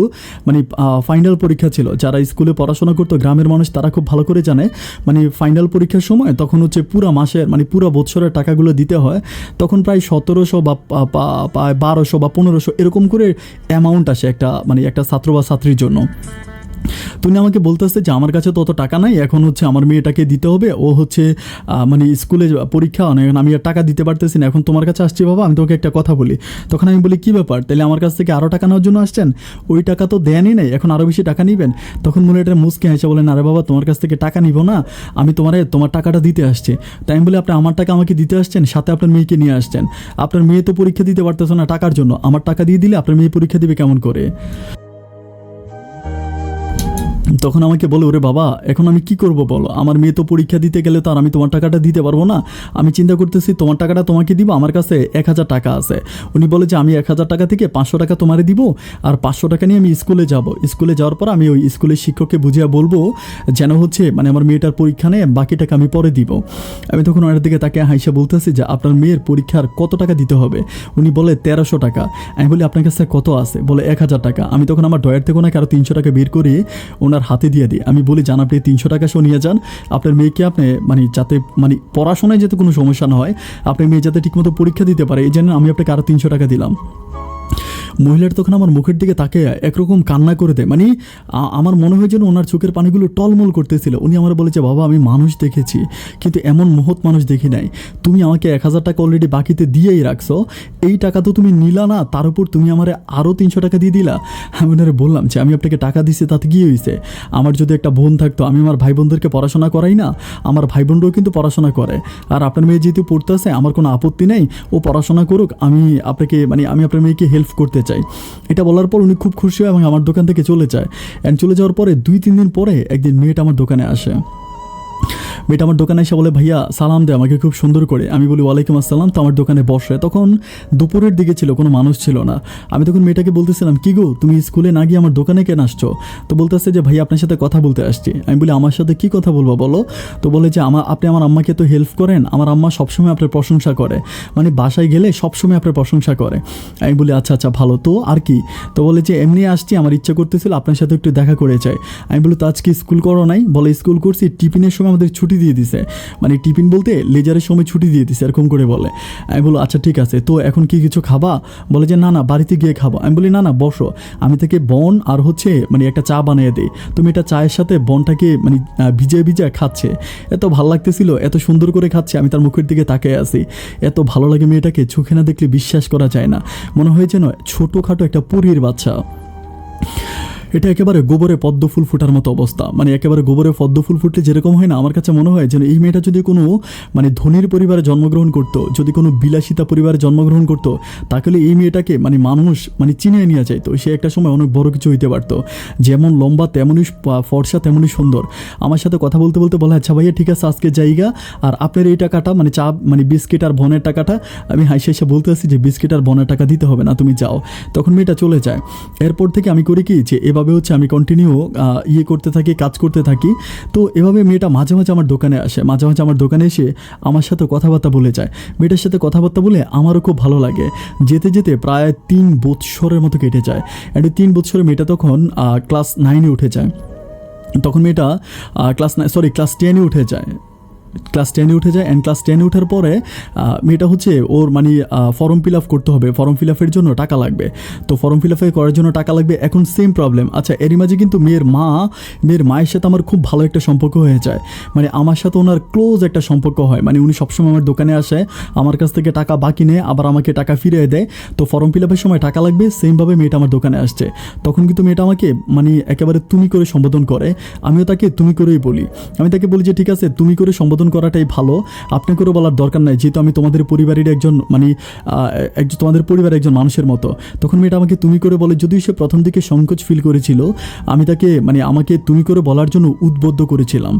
ফাইনাল পরীক্ষা ছিল, যারা স্কুলে পড়াশোনা করতো গ্রামের মানুষ তারা খুব ভালো করে জানে, ফাইনাল পরীক্ষার সময় তখন হচ্ছে পুরো মাসের পুরো বছরের টাকাগুলো দিতে হয়, তখন প্রায় 1700 বা 1200 বা 1500 এরকম করে অ্যামাউন্ট আসে একটা ছাত্র বা ছাত্রীর জন্য। তুমি আমাকে বলতেছে যে আমার কাছে তো অত টাকা নাই, এখন হচ্ছে আমার মেয়েটাকে দিতে হবে, ও হচ্ছে স্কুলে পরীক্ষা, আমি আর টাকা দিতে পারতেছি না, এখন তোমার কাছে আসছি বাবা, আমি তোকে একটা কথা বলি। তখন আমি বলি কী ব্যাপার, তাহলে আমার কাছ থেকে আরও টাকা নেওয়ার জন্য আসছেন? ওই টাকা তো দেনই নাই, এখন আরও বেশি টাকা নেবেন? তখন মনে এটা মুসকে হেসে বলেন আরে বাবা, তোমার কাছ থেকে টাকা নিব না, আমি তোমার টাকাটা দিতে আসছি। তাই আমি বলি আপনি আমার টাকা আমাকে দিতে আসছেন, সাথে আপনার মেয়েকে নিয়ে আসছেন, আপনার মেয়ে তো পরীক্ষা দিতে পারতেছে না টাকার জন্য, আমার টাকা দিয়ে দিলে আপনার মেয়ে পরীক্ষা দিবে কেমন করে? তখন আমাকে বলে ওরে বাবা, এখন আমি কি করব বলো, আমার মেয়ে তো পরীক্ষা দিতে গেলে তো আর আমি তোমার টাকাটা দিতে পারবো না, আমি চিন্তা করতেছি তোমার টাকাটা তোমাকে দিব, আমার কাছে 1000 টাকা আছে। উনি বলে যে আমি 1000 টাকা থেকে 500 টাকা তোমারে দিব, আর 500 টাকা নিয়ে আমি স্কুলে যাব, স্কুলে যাওয়ার পর আমি ওই স্কুলের শিক্ষককে বুঝিয়ে বলবো যেন হচ্ছে আমার মেয়েটার পরীক্ষা নেই, বাকি টাকা আমি পরে দিব। আমি তখন ওনার দিকে তাকে হাইসা বলতেছি যে আপনার মেয়ের পরীক্ষার কত টাকা দিতে হবে? উনি বলে 1300 টাকা। আমি বলি আপনার কাছে কত আছে? বলে 1000 টাকা। আমি তখন আমার ডয়ার থেকে ওনাকে আরও 300 টাকা বের করে ওনার হাতে দিয়ে দিই। আমি বলি জান আপনি 300 টাকা সহ নিয়ে যান, আপনার মেয়েকে আপনি যাতে পড়াশোনায় যাতে কোনো সমস্যা না হয়, আপনার মেয়ে যাতে ঠিকমতো পরীক্ষা দিতে পারে, এই জন্য আমি আপনাকে আরও 300 টাকা দিলাম। মহিলাটা তখন আমার মুখের দিকে তাকে একরকম কান্না করে দেয়, আমার মনে হয় যেন ওনার চোখের পানিগুলো টলমল করতেছিল। উনি আমার বলেছে বাবা, আমি মানুষ দেখেছি কিন্তু এমন মহৎ মানুষ দেখি নাই, তুমি আমাকে 1000 টাকা অলরেডি বাকিতে দিয়েই রাখছো, এই টাকা তো তুমি নিলা না, তার উপর তুমি আমার আরও 300 টাকা দিয়ে দিলা। আমি ওনারে বললাম যে আমি আপনাকে টাকা দিচ্ছি তাতে কী হয়েছে, আমার যদি একটা বোন থাকতো, আমি আমার ভাই বোনদেরকে পড়াশোনা করাই না, আমার ভাই বোনরাও কিন্তু পড়াশোনা করে, আর আপনার মেয়ে যেহেতু পড়তেছে আমার কোনো আপত্তি নেই, ও পড়াশোনা করুক, আমি আপনাকে আমি আপনার মেয়েকে হেল্প করতে চাই। এটা বলার পর উনি খুব খুশি হয় এবং আমার দোকান থেকে চলে যায়। অ্যান্ড চলে যাওয়ার পরে 2-3 দিন পরে একদিন মেয়েটা আমার দোকানে আসে। মেয়েটা আমার দোকানে এসে বলে ভাইয়া সালাম দে আমাকে খুব সুন্দর করে। আমি বলি ওয়ালাইকুম আসসালাম। তো আমার দোকানে বসে, তখন দুপুরের দিকে ছিল, কোনো মানুষ ছিল না। আমি তখন মেয়েটাকে বলতেছিলাম কি গো তুমি স্কুলে না গিয়ে আমার দোকানে কেন আসছো? তো বলতেছে যে ভাইয়া আপনার সাথে কথা বলতে আসছি। আমি বলি আমার সাথে কি কথা বলবো বলো? তো বলে যে আপনি আমার আম্মাকে তো হেল্প করেন, আমার আম্মা সবসময় আপনার প্রশংসা করে, মানে বাসায় গেলে সবসময় আপনার প্রশংসা করে। আমি বলি আচ্ছা আচ্ছা ভালো, তো আর কি? তো বলে যে এমনি আসছি, আমার ইচ্ছা করতেছিল আপনার সাথে একটু দেখা করে যাই। আমি বলি তো আজকে স্কুল করো নাই? বলে স্কুল করছি, টিফিনের সময় আমাদের ছুটি দিয়ে দিছে, মানে টিফিন বলতে লেজারের সময় ছুটি দিয়ে দিছে এরকম করে বলে। আমি বলি আচ্ছা ঠিক আছে, তো এখন কি কিছু খাবা? বলে যে না না বাড়িতে গিয়ে খাবো। আমি বলি না না বসো, আমি থেকে বন আর হচ্ছে মানে একটা চা বানিয়ে দিই। তুমি এটা চায়ের সাথে বনটাকে মানে ভিজে ভিজে খাচ্ছে, এত ভালো লাগতেছিল, এত সুন্দর করে খাচ্ছে। আমি তার মুখের দিকে তাকিয়ে আছি, এত ভালো লাগে মেয়েটাকে, চোখে না দেখলে বিশ্বাস করা যায় না, মনে হয় যেন ছোটোখাটো একটা পরীর বাচ্চা। এটা একেবারে গোবরে পদ্ম ফুল ফোটার মতো অবস্থা, মানে একেবারে গোবরে পদ্ম ফুল ফুটলে যেরকম হয় না, আমার কাছে মনে হয় যেন এই মেয়েটা যদি কোনো মানে ধনীর পরিবারে জন্মগ্রহণ করতো, যদি কোনো বিলাসিতা পরিবারে জন্মগ্রহণ করতো, তাহলে এই মেয়েটাকে মানে মানুষ মানে চিনিয়ে নিয়ে যাইতো, সে একটা সময় অনেক বড় কিছু হইতে পারতো। যেমন লম্বা তেমনই ফর্সা তেমনই সুন্দর। আমার সাথে কথা বলতে বলতে বলে আচ্ছা ভাইয়া ঠিক আছে আজকে জায়গা, আর আপনার এই টাকাটা মানে চা মানে বিস্কিট আর বনের টাকাটা, আমি হাসি হাসি বলতে আসি যে বিস্কিট আর বনের টাকা দিতে হবে না, তুমি যাও। তখন মেয়েটা চলে যায়। এরপর থেকে আমি করি কি যে এভাবে হচ্ছে আমি কন্টিনিউ করতে থাকি, কাজ করতে থাকি। তো এভাবে মেয়েটা মাঝে মাঝে আমার দোকানে আসে, মাঝে মাঝে আমার দোকানে এসে আমার সাথে কথাবার্তা বলে যায়। মেয়েটার সাথে কথাবার্তা বলে আমারও খুব ভালো লাগে। যেতে যেতে প্রায় 3 বৎসরের মতো কেটে যায়। একটা 3 বৎসরে মেয়েটা তখন ক্লাস 9-এ উঠে যায়। তখন মেয়েটা ক্লাস 10-এ উঠে যায়। ক্লাস 10-এ উঠে যায়। অ্যান্ড ক্লাস 10-এ ওঠার পরে মেয়েটা হচ্ছে ওর মানে ফর্ম ফিল আপ করতে হবে, ফর্ম ফিল আপের জন্য টাকা লাগবে। তো ফর্ম ফিল আপ করার জন্য টাকা লাগবে। এখন সেম প্রবলেম, আচ্ছা এরই মাঝে কিন্তু মেয়ের মায়ের সাথে আমার খুব ভালো একটা সম্পর্ক হয়ে যায়, মানে আমার সাথে ওনার ক্লোজ একটা সম্পর্ক হয়। মানে উনি সবসময় আমার দোকানে আসে, আমার কাছ থেকে টাকা বাকি নেয়, আবার আমাকে টাকা ফিরিয়ে দেয়। তো ফর্ম ফিল আপের সময় টাকা লাগবে, সেমভাবে মেয়েটা আমার দোকানে আসছে। তখন কিন্তু মেয়েটা আমাকে মানে একেবারে তুমি করে সম্বোধন করে, আমিও তাকে তুমি করেই বলি। আমি তাকে বলি যে ঠিক আছে তুমি করে সম্বোধন করাটাই ভালো, আপনাকেও বলার দরকার নাই, যেহেতু আমি তোমাদের পরিবারের একজন মানে তোমাদের পরিবারের একজন মানুষের মতো। তখন মেয়েটা আমাকে তুমি করে বলে, যদিও সে প্রথম দিকে সংকোচ ফিল করেছিল, আমি তাকে মানে আমাকে তুমি করে বলার জন্য উদ্বুদ্ধ করেছিলাম।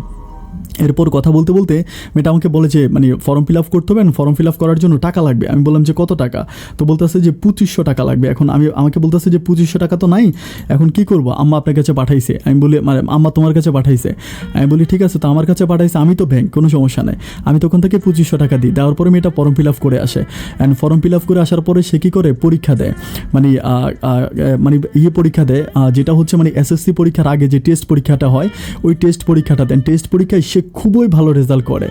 এরপর কথা বলতে বলতে মেয়েটা আমাকে বলে যে মানে ফর্ম ফিল আপ করতে হবে, ফর্ম ফিল আপ করার জন্য টাকা লাগবে। আমি বললাম যে কত টাকা? তো বলতেছে যে 2500 টাকা লাগবে। এখন আমাকে বলতেছে যে 2500 টাকা তো নাই, এখন কি করব? আম্মা আপনার কাছে পাঠাইছে। আমি বলি মানে আম্মা তোমার কাছে পাঠাইছে? আমি বলি ঠিক আছে, তো আমার কাছে পাঠাইছে, আমি তো ব্যাংক, কোনো সমস্যা নেই। আমি তখন থেকে 2500 টাকা দিই। দেওয়ার পরে মেয়েটা ফর্ম ফিল আপ করে আসে। অ্যান্ড ফর্ম ফিল আপ করে আসার পরে সে কী করে পরীক্ষা দেয়, মানে মানে পরীক্ষা দেয়, যেটা হচ্ছে মানে এসএসসি পরীক্ষার আগে যে টেস্ট পরীক্ষাটা হয়, ওই টেস্ট পরীক্ষাটা দেন। টেস্ট পরীক্ষায় সে খুবই ভালো রেজাল্ট করে।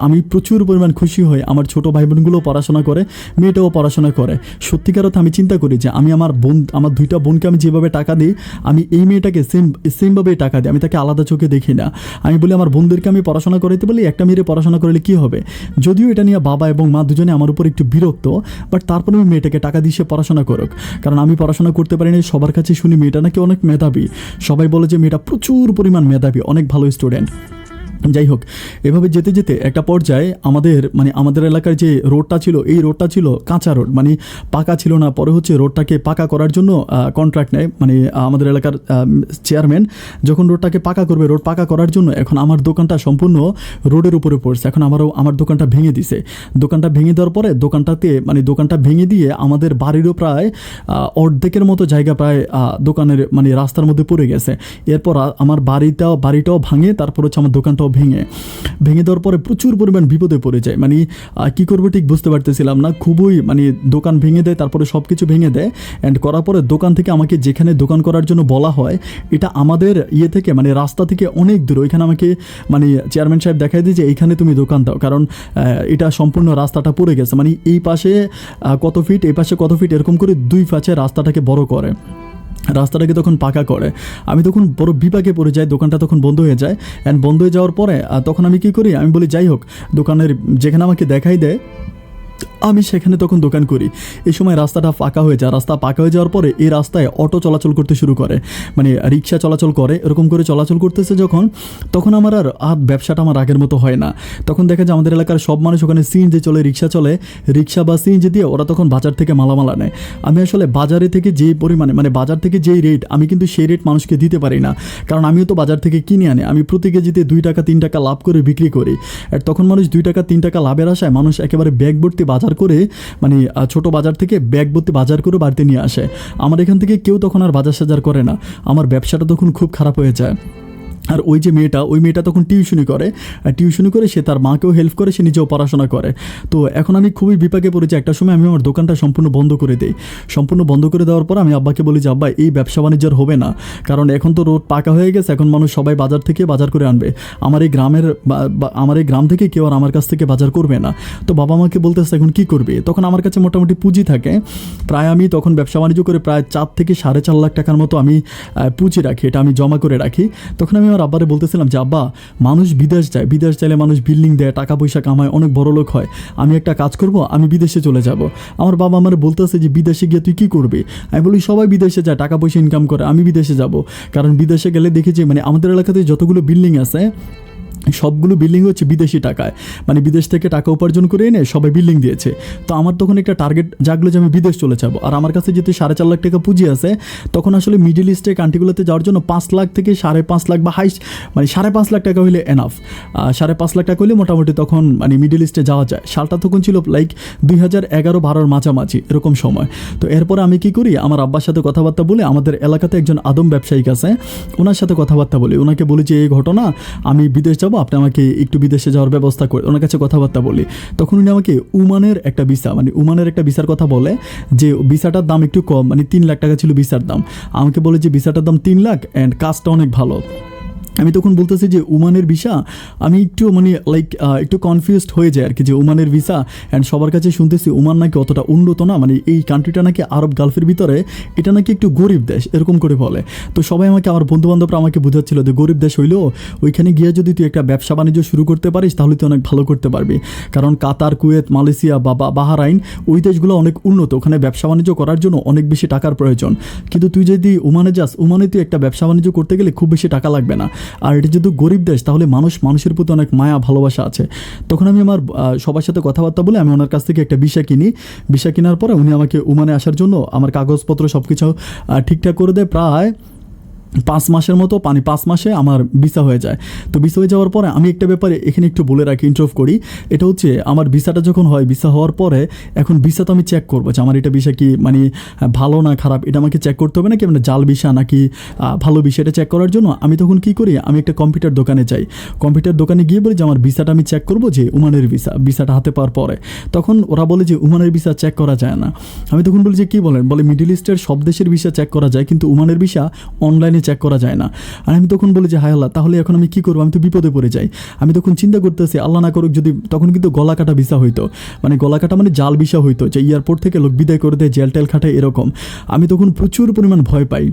আমি প্রচুর পরিমাণ খুশি হই। আমার ছোটো ভাই বোনগুলো পড়াশোনা করে, মেয়েটাও পড়াশোনা করে। সত্যিকার অর্থে আমি চিন্তা করি যে আমি আমার 2টা বোনকে আমি যেভাবে টাকা দিই, আমি এই মেয়েটাকে সেমভাবেই টাকা দিই, আমি তাকে আলাদা চোখে দেখি না। আমি বলি আমার বোনদেরকে আমি পড়াশোনা করাইতে বলি, একটা মেয়ের পড়াশোনা করলে কী হবে? যদিও এটা নিয়ে বাবা এবং মা দুজনে আমার উপর একটু বিরক্ত, বাট তারপরে আমি মেয়েটাকে টাকা দিয়ে সে পড়াশোনা করুক। কারণ আমি পড়াশোনা করতে পারি না। সবার কাছে শুনি মেয়েটা নাকি অনেক মেধাবী, সবাই বলে যে মেয়েটা প্রচুর পরিমাণ মেধাবী, অনেক ভালো স্টুডেন্ট। যাই হোক, এভাবে যেতে যেতে একটা পর্যায়ে আমাদের এলাকার যে রোডটা ছিল, এই রোডটা ছিল কাঁচা রোড, মানে পাকা ছিল না। পরে হচ্ছে রোডটাকে পাকা করার জন্য কন্ট্রাক্ট নেয়, মানে আমাদের এলাকার চেয়ারম্যান যখন রোডটাকে পাকা করবে, রোড পাকা করার জন্য এখন আমার দোকানটা সম্পূর্ণ রোডের উপরে পড়ছে। এখন আমার দোকানটা ভেঙে দিছে। দোকানটা ভেঙে দেওয়ার পরে দোকানটা ভেঙে দিয়ে আমাদের বাড়িরও প্রায় অর্ধেকের মতো জায়গা প্রায় দোকানের মানে রাস্তার মধ্যে পড়ে গেছে। এরপর আমার বাড়িটাও ভাঙে, তারপর হচ্ছে আমার দোকানটাও ভেঙে দেওয়ার পরে প্রচুর পরিমাণ বিপদে পড়ে যায়। মানে কী করবো ঠিক বুঝতে পারতেছিলাম না। খুবই মানে দোকান ভেঙে দেয়, তারপরে সব কিছু ভেঙে দেয়। অ্যান্ড করার পরে দোকান থেকে আমাকে যেখানে দোকান করার জন্য বলা হয়, এটা আমাদের থেকে মানে রাস্তা থেকে অনেক দূর। ওইখানে আমাকে মানে চেয়ারম্যান সাহেব দেখাই দিয়ে যে এইখানে তুমি দোকান দাও, কারণ এটা সম্পূর্ণ রাস্তাটা পড়ে গেছে। মানে এই পাশে কত ফিট, এই পাশে কত ফিট, এরকম করে 2 পাশে রাস্তাটাকে বড় করে, রাস্তাটাকে তখন পাকা করে। আমি তখন বড় বিপাকে পড়ে যাই, দোকানটা তখন বন্ধ হয়ে যায়। অ্যান্ড বন্ধ হয়ে যাওয়ার পরে তখন আমি কী করি, আমি বলি যাই হোক, দোকানের যেখানে আমাকে দেখাই দেয় আমি সেখানে তখন দোকান করি। এই সময় রাস্তাটা ফাঁকা হয়ে যায়। রাস্তা ফাঁকা হয়ে যাওয়ার পরে এই রাস্তায় অটো চলাচল করতে শুরু করে, মানে রিক্সা চলাচল করে। এরকম করে চলাচল করতেছে যখন, তখন আমার আর ব্যবসাটা আমার আগের মতো হয় না। তখন দেখা যায় আমাদের এলাকার সব মানুষ ওখানে সিএনজি চলে, রিক্সা চলে, রিক্সা বা সিএনজি দিয়ে ওরা তখন বাজার থেকে মালামাল আনে। আমি আসলে বাজারে থেকে যেই পরিমাণে, মানে বাজার থেকে যেই রেট, আমি কিন্তু সেই রেট মানুষকে দিতে পারি না, কারণ আমিও তো বাজার থেকে কিনে আনি। আমি প্রতি কেজিতে 2 টাকা 3 টাকা লাভ করে বিক্রি করি। আর তখন মানুষ 2 টাকা 3 টাকা লাভের আশায় মানুষ একেবারে ব্যাগ ভর্তি বাজার করে, মানে ছোট বাজার থেকে ব্যাগ ভর্তি বাজার করে বাড়িতে নিয়ে আসে। আমার এখান থেকে কেউ তখন আর বাজার সাজার করে না। আমার ব্যবসাটা তখন খুব খারাপ হয়ে যায়। আর ওই যে মেয়েটা, ওই মেয়েটা তখন টিউশনি করে, আর টিউশনি করে সে তার মাকেও হেল্প করে, সে নিজেও পড়াশোনা করে। তো এখন আমি খুবই বিপাকে পড়েছি। একটা সময় আমি আমার দোকানটা সম্পূর্ণ বন্ধ করে দিই। সম্পূর্ণ বন্ধ করে দেওয়ার পর আমি আব্বাকে বলি যে আব্বা, এই ব্যবসা বাণিজ্যের হবে না, কারণ এখন তো রোড পাকা হয়ে গেছে, এখন মানুষ সবাই বাজার থেকে বাজার করে আনবে। আমার এই গ্রামের আমার এই গ্রাম থেকে কেউ আর আমার কাছ থেকে বাজার করবে না। তো বাবা আমাকে বলতেছে এখন কী করবে? তখন আমার কাছে মোটামুটি পুঁজি থাকে প্রায়, আমি তখন ব্যবসা বাণিজ্য করে প্রায় 4 থেকে 4.5 লাখ টাকার মতো আমি পুঁজি রাখি, এটা আমি জমা করে রাখি। তখন আমি আমার আব্বারে বলতেছিলাম যে আব্বা, মানুষ বিদেশ যায়, বিদেশ চাইলে মানুষ বিল্ডিং দেয়, টাকা পয়সা কামায়, অনেক বড় লোক হয়। আমি একটা কাজ করব, আমি বিদেশে চলে যাব। আমার বাবা আমার বলতেছে যে বিদেশে গিয়ে তুই কী করবি? আমি বলি সবাই বিদেশে যায়, টাকা পয়সা ইনকাম করে, আমি বিদেশে যাব। কারণ বিদেশে গেলে দেখেছি, মানে আমাদের এলাকাতে যতগুলো বিল্ডিং আছে সবগুলো বিল্ডিং হচ্ছে বিদেশি টাকায়, মানে বিদেশ থেকে টাকা উপার্জন করে এনে সবাই বিল্ডিং দিয়েছে। তো আমার তখন একটা টার্গেট জাগলো যে আমি বিদেশ চলে যাবো। আর আমার কাছে যেহেতু 4.5 লাখ টাকা পুঁজি আছে, তখন আসলে মিডল ইস্টের কান্ট্রিগুলোতে যাওয়ার জন্য 5 লাখ থেকে 5.5 লাখ বা হাইস্ট মানে 5.5 লাখ টাকা হলে এনাফ। 5.5 লাখ টাকা হলে মোটামুটি তখন মানে মিডল ইস্টে যাওয়া যায়। সালটা তখন ছিল লাইক 2011-12 মাঝামাঝি এরকম সময়। তো এরপরে আমি কি করি, আমার আব্বার সাথে কথাবার্তা বলে, আমাদের এলাকাতে একজন আদম ব্যবসায়িক আছে, ওনার সাথে কথাবার্তা বলি। ওনাকে বলি যে এই ঘটনা, আমি বিদেশ যাবো, আপনি আমাকে একটু বিদেশে যাওয়ার ব্যবস্থা করে। ওনার কাছে কথাবার্তা বলি। তখন উনি আমাকে ওমানের একটা ভিসা, মানে ওমানের একটা ভিসার কথা বলে, যে ভিসাটার দাম একটু কম, মানে 3 লাখ টাকা ছিল ভিসার দাম। আমাকে বলে যে ভিসাটার দাম 3 লাখ অ্যান্ড কাজটা অনেক ভালো। আমি তখন বলতেছি যে ওমানের ভিসা, আমি একটু মানে লাইক একটু কনফিউজড হয়ে যায় আর কি, যে ওমানের ভিসা। অ্যান্ড সবার কাছে শুনতেছি ওমান নাকি অতটা উন্নত না, মানে এই কান্ট্রিটা নাকি আরব গালফের ভিতরে এটা নাকি একটু গরিব দেশ, এরকম করে বলে। তো সবাই আমাকে, আমার বন্ধুবান্ধবরা আমাকে বোঝাচ্ছিল যে গরিব দেশ হইলেও ওইখানে গিয়ে যদি তুই একটা ব্যবসা বাণিজ্য শুরু করতে পারিস তাহলে তুই অনেক ভালো করতে পারবি। কারণ কাতার, কুয়েত, মালয়েশিয়া বা বাহারাইন, ওই দেশগুলো অনেক উন্নত, ওখানে ব্যবসা বাণিজ্য করার জন্য অনেক বেশি টাকার প্রয়োজন। কিন্তু তুই যদি ওমানে যাস, ওমানে তুই একটা ব্যবসা বাণিজ্য করতে গেলে খুব বেশি টাকা লাগবে না। আর এটা যেহেতু গরিব দেশ, তাহলে মানুষের প্রতি অনেক মায়া ভালোবাসা আছে। তখন আমি আমার সবার সাথে কথাবার্তা বলে আমি ওনার কাছ থেকে একটা ভিসা কিনি। ভিসা কেনার পরে উনি আমাকে ওমানে আসার জন্য আমার কাগজপত্র সব কিছু ঠিকঠাক করে দেয়। প্রায় 5 মাসের মতো, 5 মাসে আমার ভিসা হয়ে যায়। তো ভিসা হয়ে যাওয়ার পরে আমি একটা ব্যাপারে এখানে একটু বলে রাখি, ইন্টারভিউ করি। এটা হচ্ছে আমার ভিসাটা যখন হয়, ভিসা হওয়ার পরে এখন ভিসা তো আমি চেক করবো যে আমার এটা ভিসা কি মানে ভালো না খারাপ, এটা আমাকে চেক করতে হবে নাকি, মানে জাল ভিসা নাকি ভালো ভিসা, এটা চেক করার জন্য আমি তখন কী করি, আমি একটা কম্পিউটার দোকানে যাই। কম্পিউটার দোকানে গিয়ে বলি যে আমার ভিসাটা আমি চেক করবো, যে ওমানের ভিসাটা হাতে পাওয়ার পরে। তখন ওরা বলে যে ওমানের ভিসা চেক করা যায় না। আমি তখন বলি যে কী বলেন? বলে মিডল ইস্টের সব দেশের ভিসা চেক করা যায়, কিন্তু ওমানের ভিসা অনলাইনে চেক করা যায় না। আর আমি তখন বলি যে হায় আল্লাহ, তাহলে এখন আমি কী করবো? আমি তো বিপদে পড়ে যাই। আমি তখন চিন্তা করতেছি, আল্লাহ না করুক যদি, তখন কিন্তু গলা কাটা ভিসা হইতো, মানে গলা কাটা মানে জাল ভিসা হইতো, যে এয়ারপোর্ট থেকে লোক বিদায় করে দেয়, জেল টেল খাটায়, এরকম। আমি তখন প্রচুর পরিমাণ ভয় পাই।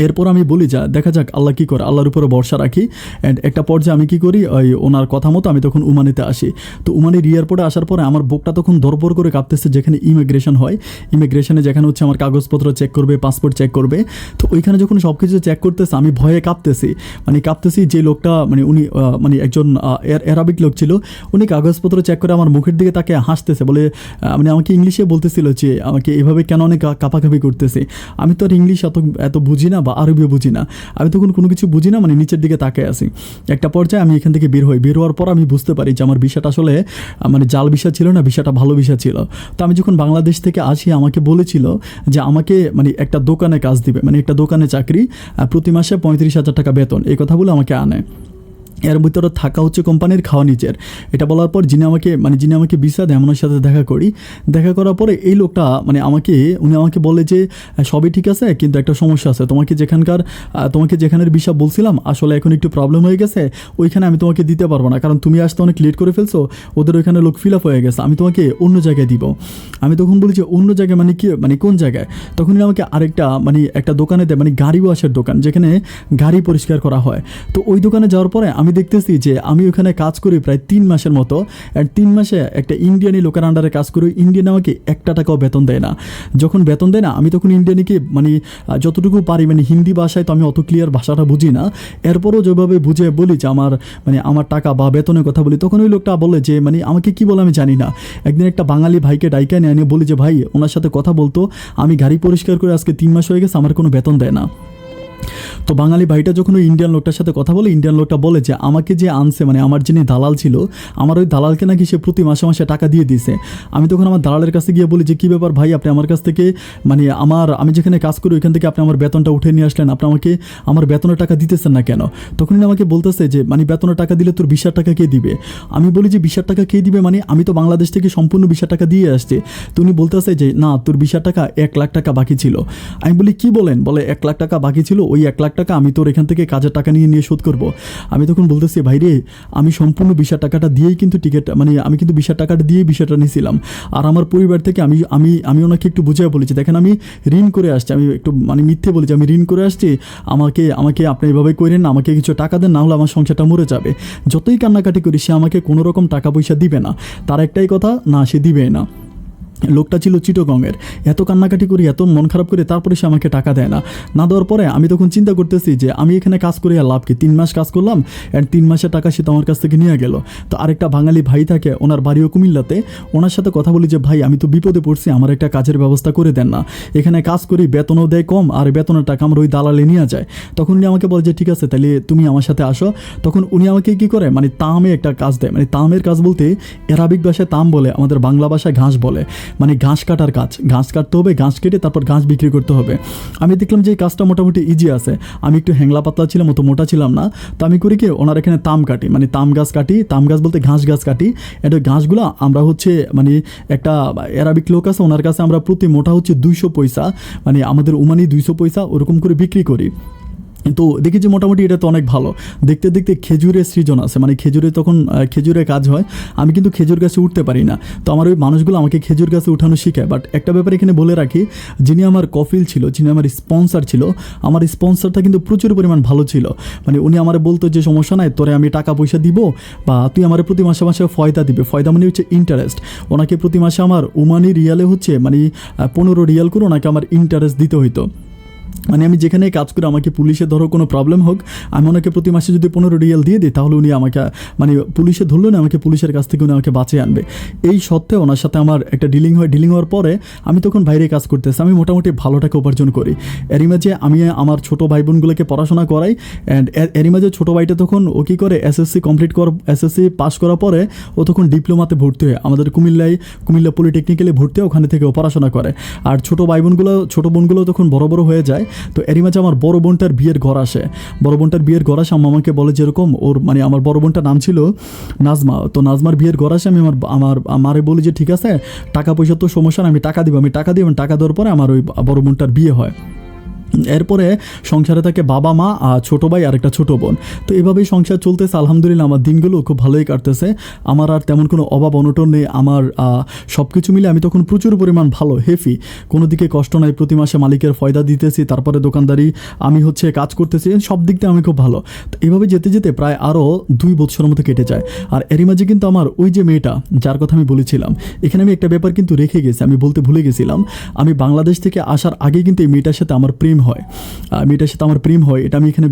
এরপর আমি বলি যা দেখা যাক আল্লাহ কী করে, আল্লাহর উপরে ভরসা রাখি। অ্যান্ড একটা পর্যায়ে আমি কী করি, ওই ওনার কথা মতো আমি তখন ওমানিতে আসি। তো ওমানের এয়ারপোর্টে আসার পরে আমার বুকটা তখন দরপর করে কাঁপতেছে, যেখানে ইমিগ্রেশন হয়, ইমিগ্রেশনে যেখানে হচ্ছে আমার কাগজপত্র চেক করবে, পাসপোর্ট চেক করবে। তো ওইখানে যখন সব কিছু চেক করতেছে আমি ভয়ে কাঁপতেছি। যে লোকটা মানে উনি মানে একজন অ্যারাবিক লোক ছিল, উনি কাগজপত্র চেক করে আমার মুখের দিকে তাকে হাসতেছে, বলে মানে আমাকে ইংলিশে বলতেছিল যে আমাকে এভাবে কেন অনেক কাঁপাকাঁপি করতেছে। আমি তো আর ইংলিশ এত বুঝি না বা আরবিও বুঝি না, আমি তখন কোনো কিছু বুঝি না, মানে নিচের দিকে তাকিয়ে আসি। একটা পর্যায়ে আমি এখান থেকে বের হওয়ার পর আমি বুঝতে পারি যে আমার ভিসাটা আসলে মানে জাল ভিসা ছিল না, ভিসাটা ভালো ভিসা ছিল। তো আমি যখন বাংলাদেশ থেকে আসি, আমাকে বলেছিল যে আমাকে মানে একটা দোকানে কাজ দিবে, মানে একটা দোকানে চাকরি, প্রতি মাসে 35,000 টাকা বেতন, এই কথা বলে আমাকে আনে। এর ভিতরে থাকা হচ্ছে কোম্পানির, খাওয়া নিচের। এটা বলার পর যিনি আমাকে ভিসা দেয়, ওনার সাথে দেখা করার পরে এই লোকটা মানে উনি আমাকে বলে যে সবই ঠিক আছে, কিন্তু একটা সমস্যা আছে, তোমাকে যেখানের ভিসা বলছিলাম আসলে এখন একটু প্রবলেম হয়ে গেছে, ওইখানে আমি তোমাকে দিতে পারবো না, কারণ তুমি আসতে অনেক লেট করে ফেলছো, ওদের ওইখানে লোক ফিল আপ হয়ে গেছে, আমি তোমাকে অন্য জায়গায় দিব। আমি তখন বলি যে অন্য জায়গায় মানে কি, মানে কোন জায়গায়? তখন আমাকে আরেকটা মানে একটা দোকানে দেয়, মানে গাড়ি ওয়াশের দোকান, যেখানে গাড়ি পরিষ্কার করা হয়। তো ওই দোকানে যাওয়ার পরে আমি দেখতেছি যে আমি ওখানে কাজ করি প্রায় 3 মাসের মতো, অ্যান্ড 3 মাসে একটা ইন্ডিয়ানি লোকের আন্ডারে কাজ করি, ইন্ডিয়ান আমাকে 1 টাকাও বেতন দেয় না। যখন বেতন দেয় না আমি তখন ইন্ডিয়ানিকে মানে যতটুকু পারি, মানে হিন্দি ভাষায় তো আমি অত ক্লিয়ার ভাষাটা বুঝি না, এরপরও যেভাবে বুঝে বলি যে আমার টাকা বা বেতনের কথা বলি, তখন ওই লোকটা বলে যে মানে আমাকে কি বলে আমি জানি না। একদিন একটা বাঙালি ভাইকে ডাইকা নিয়ে বলি যে ভাই ওনার সাথে কথা বলতো, আমি গাড়ি পরিষ্কার করে আজকে 3 মাস হয়ে গেছে, আমার কোনো বেতন দেয় না। তো বাঙালি ভাইটা যখন ওই ইন্ডিয়ান লোকটার সাথে কথা বলে, ইন্ডিয়ান লোকটা বলে যে আমাকে যে আনছে, মানে আমার যিনি দালাল ছিল, আমার ওই দালালকে নাকি সে প্রতি মাসে মাসে টাকা দিয়ে দিছে। আমি তখন আমার দালালের কাছে গিয়ে বলি যে কী ব্যাপার ভাই, আপনি আমার কাছ থেকে মানে আমি যেখানে কাজ করি ওইখান থেকে আপনি আমার বেতনটা উঠে নিয়ে আসলেন, আপনি আমাকে আমার বেতনের টাকা দিতেছেন না কেন? তখন আমাকে বলতেছে যে মানে বেতনের টাকা দিলে তোর 20,000 টাকা কে দিবে? আমি বলি যে 20,000 টাকা কে দিবে, মানে আমি তো বাংলাদেশ থেকে সম্পূর্ণ 20,000 টাকা দিয়ে আসছি। তো উনি বলতেছে যে না, তোর 20,000 টাকা 1 লাখ টাকা বাকি ছিল। আমি বলি কি বলেন? বলে 1 লাখ টাকা বাকি ছিল, ওই 1 লাখ টাকা আমি তোর এখান থেকে কাজের টাকা নিয়ে শোধ করব। আমি তখন বলতেছি ভাই রে, আমি সম্পূর্ণ 20,000 টাকাটা দিয়েই কিন্তু টিকিট, মানে আমি কিন্তু 20,000 টাকাটা দিয়েই বিষয়টা নিয়েছিলাম। আর আমার পরিবার থেকে আমি ওনাকে একটু বুঝিয়ে বলেছি, দেখেন আমি ঋণ করে আসছি, আমি একটু মানে মিথ্যে বলেছি, আমি ঋণ করে আসছি, আমাকে আপনি এভাবে করেন না, আমাকে কিছু টাকা দেন, না হলে আমার সংসারটা মরে যাবে। যতই কান্নাকাটি করি সে আমাকে কোনো রকম টাকা পয়সা দিবে না, তার একটাই কথা, না সে দিবে না। লোকটা ছিল চিটগংয়ের, এত কান্নাকাটি করি, এত মন খারাপ করে, তারপরে সে আমাকে টাকা দেয় না দেওয়ার পরে আমি তখন চিন্তা করতেছি যে আমি এখানে কাজ করে আর লাভ কি? 3 মাস কাজ করলাম, অ্যান্ড 3 মাসের টাকা সে তো আমার কাছ থেকে নিয়ে গেল। তো আরেকটা বাঙালি ভাই থাকে, ওনার বাড়িও কুমিল্লাতে, ওনার সাথে কথা বলি যে ভাই আমি তো বিপদে পড়ছি, আমার একটা কাজের ব্যবস্থা করে দেন না, এখানে কাজ করি বেতনও দেয় কম, আর বেতনের টাকা আমার ওই দালালে নিয়ে যায়। তখন উনি আমাকে বলে যে ঠিক আছে তাহলে তুমি আমার সাথে আসো। তখন উনি আমাকে কি করে, মানে তামে একটা কাজ দেয়, মানে তামের কাজ বলতে আরবিক ভাষায় তাম বলে, আমাদের বাংলা ভাষায় ঘাস বলে, মানে ঘাস কাটার কাজ, ঘাস কাটতে হবে, ঘাস কেটে তারপর ঘাস বিক্রি করতে হবে। আমি দেখলাম যে এই কাজটা মোটামুটি ইজি আছে, আমি একটু হ্যাংলা পাতলা ছিলাম, অত মোটা ছিলাম না। তো আমি করি কি, ওনার এখানে তাম কাটি, মানে তাম গাছ কাটি, তাম গাছ বলতে ঘাস কাটি। এটা ঘাসগুলো আমরা হচ্ছে মানে একটা আরবিক লোক আছে, ওনার কাছে আমরা প্রতি মোটা হচ্ছে 200 পয়সা, মানে আমাদের ওমানি 200 পয়সা ওরকম করে বিক্রি করি। তো দেখি যে মোটামুটি এটা তো অনেক ভালো। দেখতে দেখতে খেজুরের সৃজন আছে, মানে তখন খেজুরের কাজ হয়। আমি কিন্তু খেজুর গাছে উঠতে পারি না, তো আমার ওই মানুষগুলো আমাকে খেজুর গাছে উঠানো শেখায়। বাট একটা ব্যাপার এখানে বলে রাখি, যিনি আমার কফিল ছিল, যিনি আমার স্পন্সর ছিল, আমার স্পন্সরটা কিন্তু প্রচুর পরিমাণ ভালো ছিল। মানে উনি আমার বলতো যে সমস্যা নাই, তোরে আমি টাকা পয়সা দিব, বা তুই আমার প্রতি মাসে মাসে ফয়দা দিবে। ফয়দা মানে হচ্ছে ইন্টারেস্ট। ওনাকে প্রতি মাসে আমার ওমানি রিয়ালে হচ্ছে মানে 15 রিয়াল করে ওনাকে আমার ইন্টারেস্ট দিতে হইতো। মানে আমি যেখানে কাজ করি, আমাকে পুলিশে ধরো কোনো প্রবলেম হোক, আমি ওনাকে প্রতি মাসে যদি 15 রিয়াল দিয়ে দিই, তাহলে উনি আমাকে মানে পুলিশে ধরলো না, আমাকে পুলিশের কাছ থেকে উনি আমাকে বাঁচিয়ে আনবে। এই সত্ত্বেও ওনার সাথে আমার একটা ডিলিং হয়। ডিলিং হওয়ার পরে আমি তখন বাইরে কাজ করতেছি, আমি মোটামুটি ভালো টাকা উপার্জন করি। এরই মাঝে আমি আমার ছোটো ভাই বোনগুলোকে পড়াশোনা করাই। অ্যান্ড এরই মাঝে ছোটো ভাইটা তখন ও কী করে, এসএসসি পাস করার পরে ও তখন ডিপ্লোমাতে ভর্তি হয়, আমাদের কুমিল্লা পলিটেকনিক্যালে ভর্তি হয়, ওখানে থেকে ও পড়াশোনা করে। আর ছোটো ছোটো বোনগুলো তখন বড় বড় হয়ে যায়। তো এরই মাঝে আমার বড় বোনটার বিয়ের ঘর আসে, আম্মা আমাকে বলে যেরকম ওর মানে আমার বড় বোনটার নাম ছিল নাজমা। তো নাজমার বিয়ের ঘর আসে, আমি আমার মারে বলি যে ঠিক আছে টাকা পয়সা তো সমস্যা না, আমি টাকা দিব। টাকা দেওয়ার পরে আমার ওই বড় বোনটার বিয়ে হয়। এরপরে সংসারে থাকে বাবা মা আর ছোটো ভাই আর একটা ছোটো বোন। তো এভাবেই সংসার চলতেছে, আলহামদুলিল্লাহ আমার দিনগুলো খুব ভালোই কাটতেছে। আমার আর তেমন কোনো অভাব অনটন নেই। আমার সব কিছু মিলে আমি তখন প্রচুর পরিমাণ ভালো হেফি, কোনো দিকে কষ্ট নাই। প্রতি মাসে মালিকের ফয়দা দিতেছি, তারপরে দোকানদারি আমি হচ্ছে কাজ করতেছি, সব দিক দিয়ে আমি খুব ভালো। তো এভাবে যেতে যেতে প্রায় আরও 2 বছরের মতো কেটে যায়। আর এরই মাঝে কিন্তু আমার ওই যে মেয়েটা যার কথা আমি বলেছিলাম, এখানে আমি একটা ব্যাপার কিন্তু রেখে গেছি, আমি বলতে ভুলে গেছিলাম। আমি বাংলাদেশ থেকে আসার আগে কিন্তু এই মেয়েটার সাথে আমার প্রেম হয়। এটা আমি এখানে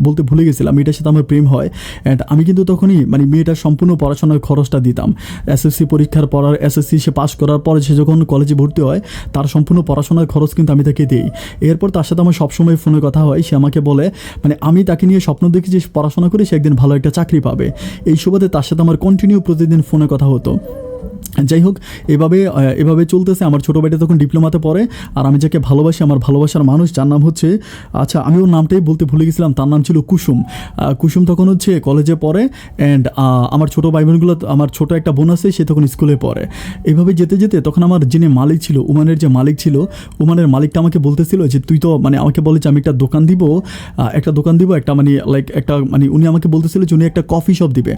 বলতে ভুলে গেছিলাম। মেয়েটার সাথে আমার প্রেম হয়। অ্যান্ড আমি কিন্তু তখনই মানে মেয়েটার সম্পূর্ণ পড়াশোনার খরচটা দিতাম। এসএসসি পরীক্ষার পড়ার এসএসসি সে পাস করার পরে সে যখন কলেজে ভর্তি হয়, তার সম্পূর্ণ পড়াশোনার খরচ কিন্তু আমি তাকে দিই। এরপর তার সাথে আমার সবসময় ফোনে কথা হয়। সে আমাকে বলে, মানে আমি তাকে নিয়ে স্বপ্ন দেখি যে পড়াশোনা করে সে একদিন ভালো একটা চাকরি পাবে। এই সুবাদে তার সাথে আমার কন্টিনিউ প্রতিদিন ফোনে কথা হতো। যাই হোক, এভাবে চলতেছে। আমার ছোটো ভাইটা তখন ডিপ্লোমাতে পড়ে, আর আমি যাকে ভালোবাসি, আমার ভালোবাসার মানুষ, যার নাম হচ্ছে, আচ্ছা আমি ওর নামটাই বলতে ভুলে গেছিলাম, তার নাম ছিল কুসুম তখন হচ্ছে কলেজে পড়ে। অ্যান্ড আমার ছোটো ভাই বোনগুলো, আমার ছোটো একটা বোন আছে, সে তখন স্কুলে পড়ে। এভাবে যেতে যেতে তখন আমার যিনি মালিক ছিল, ওমানের যে মালিক ছিল, ওমানের মালিকটা আমাকে বলতেছিল যে তুই তো মানে আমাকে বলে যে আমি একটা দোকান দিব একটা মানে লাইক একটা মানে উনি আমাকে বলতেছিল যে উনি একটা কফি শপ দিবে।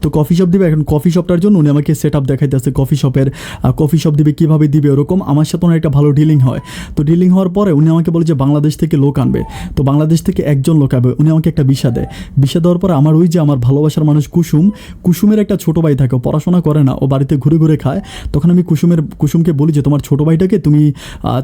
তো কফি শপ দিবে, এখন কফি শপটার জন্য উনি আমাকে সেট আপ দেখাইতেছে, কফি শপ দিবে, কীভাবে দিবে, ওরকম আমার সাথে ওনার একটা ভালো ডিলিং হয়। তো ডিলিং হওয়ার পরে উনি আমাকে বলে যে বাংলাদেশ থেকে লোক আনবে। তো বাংলাদেশ থেকে একজন লোক আনবে, উনি আমাকে একটা ভিসা দেয়। ভিসা দেওয়ার পরে আমার ওই যে আমার ভালোবাসার মানুষ কুসুমের একটা ছোটো ভাই থাকে, ও পড়াশোনা করে না, ও বাড়িতে ঘুরে ঘুরে খায়। তখন আমি কুসুমকে বলি যে তোমার ছোটো ভাইটাকে তুমি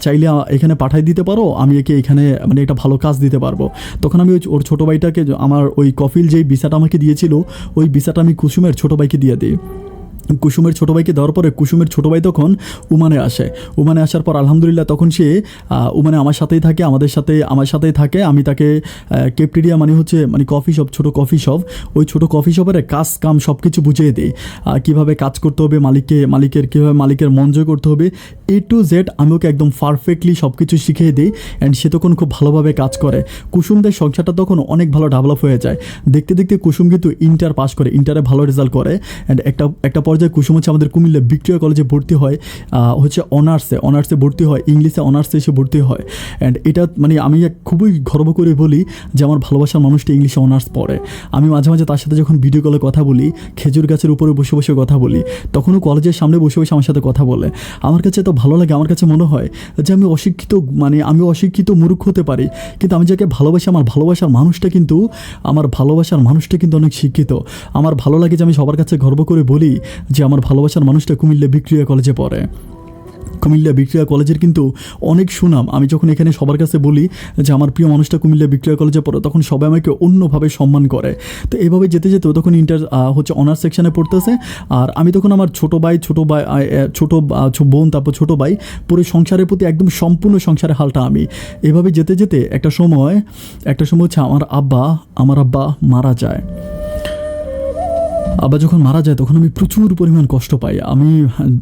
চাইলে এখানে পাঠাই দিতে পারো, আমি একে এখানে মানে একটা ভালো কাজ দিতে পারবো। তখন আমি ওর ছোটো ভাইটাকে, আমার ওই কফিল যেই ভিসাটা আমাকে দিয়েছিল, ওই ভিসাটা আমি কুসুমের ছোটো ভাইকে দিয়ে দিই। কুসুমের ছোটো ভাইকে দেওয়ার পরে কুসুমের ছোটো ভাই তখন ওমানে আসে। ওমানে আসার পর আলহামদুলিল্লাহ তখন সে ওমানে আমার সাথেই থাকে, আমার সাথেই থাকে। আমি তাকে ক্যাফটেরিয়া মানে কফি শপ, ছোটো কফি শপ, ওই ছোটো কফি শপের কাজ কাম সব কিছু বুঝিয়ে দিই, কীভাবে কাজ করতে হবে, কীভাবে মালিকের মন জয় করতে হবে, A to Z আমি ওকে একদম পারফেক্টলি সব কিছু শিখিয়ে দিই। অ্যান্ড সে তখন খুব ভালোভাবে কাজ করে। কুসুমদের সংসারটা তখন অনেক ভালো ডেভেলপ হয়ে যায়। দেখতে দেখতে কুসুম কিন্তু ইন্টার পাস করে, ইন্টারে ভালো রেজাল্ট করে। অ্যান্ড একটা পর্যায়ে কুসুম হচ্ছে আমাদের কুমিল্লা ভিক্টোরিয়া কলেজে ভর্তি হয়, হচ্ছে অনার্সে ভর্তি হয়, ইংলিশে অনার্সে এসে ভর্তি হয়। অ্যান্ড এটা মানে আমি খুবই গর্ব করে বলি যে আমার ভালোবাসার মানুষটা ইংলিশে অনার্স পড়ে। আমি মাঝে মাঝে তার সাথে যখন ভিডিও কলে কথা বলি, খেজুর গাছের উপরে বসে বসে কথা বলি, তখনও কলেজের সামনে বসে বসে আমার সাথে কথা বলে। আমার কাছে তো ভালো লাগে, আমার কাছে মনে হয় যে আমি অশিক্ষিত মূর্খ হতে পারি, কিন্তু আমি যাকে ভালোবাসি, আমার ভালোবাসার মানুষটা কিন্তু অনেক শিক্ষিত। আমার ভালো লাগে যে আমি সবার কাছে গর্ব করে বলি যে আমার ভালোবাসার মানুষটা কুমিল্লা ভিক্টোরিয়া কলেজে পড়ে। কুমিল্লা ভিক্টোরিয়া কলেজের কিন্তু অনেক সুনাম। আমি যখন এখানে সবার কাছে বলি যে আমার প্রিয় মানুষটা কুমিল্লা ভিক্টোরিয়া কলেজে পড়ে, তখন সবাই আমাকে অন্যভাবে সম্মান করে। তো এভাবে যেতে যেতে তখন অনার্স সেকশনে পড়তেছে। আর আমি তখন আমার ছোট বোন, তারপর ছোটো ভাই, পুরো সংসারের প্রতি একদম সম্পূর্ণ সংসারের হালটা আমি। এভাবে যেতে যেতে একটা সময় হচ্ছে আমার আব্বা মারা যায়। আবার যখন মারা যায় তখন আমি প্রচুর পরিমাণ কষ্ট পাই। আমি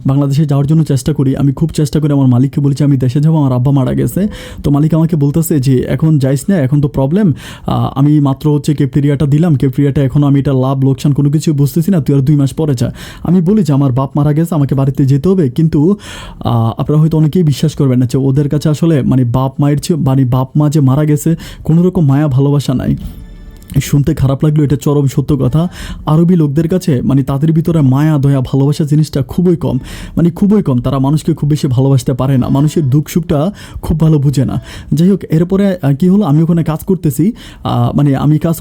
বাংলাদেশে যাওয়ার জন্য চেষ্টা করি, আমি খুব চেষ্টা করি। আমার মালিককে বলেছি আমি দেশে যাবো, আমার আব্বা মারা গেছে। তো মালিক আমাকে বলতেছে যে এখন যাইস না, এখন তো প্রবলেম। আমি মাত্র হচ্ছে ক্যাফটেরিয়াটা দিলাম, ক্যাফটেরিয়াটা এখন আমি এটা লাভ লোকসান কোনো কিছু বুঝতেছি না, তুই আর 2 মাস পরে যা। আমি বলি যে আমার বাপ মারা গেছে, আমাকে বাড়িতে যেতে হবে। কিন্তু আপনারা হয়তো অনেকেই বিশ্বাস করবেন না যে ওদের কাছে আসলে মানে বাপ মা যে মারা গেছে কোনো রকম মায়া ভালোবাসা নাই। শুনতে খারাপ লাগলো, এটা চরম সত্য কথা। আরবি লোকদের কাছে মানে তাদের ভিতরে মায়া দয়া ভালোবাসা জিনিসটা খুবই কম। তারা মানুষকে খুব বেশি ভালোবাসতে পারে না, মানুষের দুঃখ সুখটা খুব ভালো বুঝে না। যাই হোক, এরপরে কী হলো, আমি ওখানে কাজ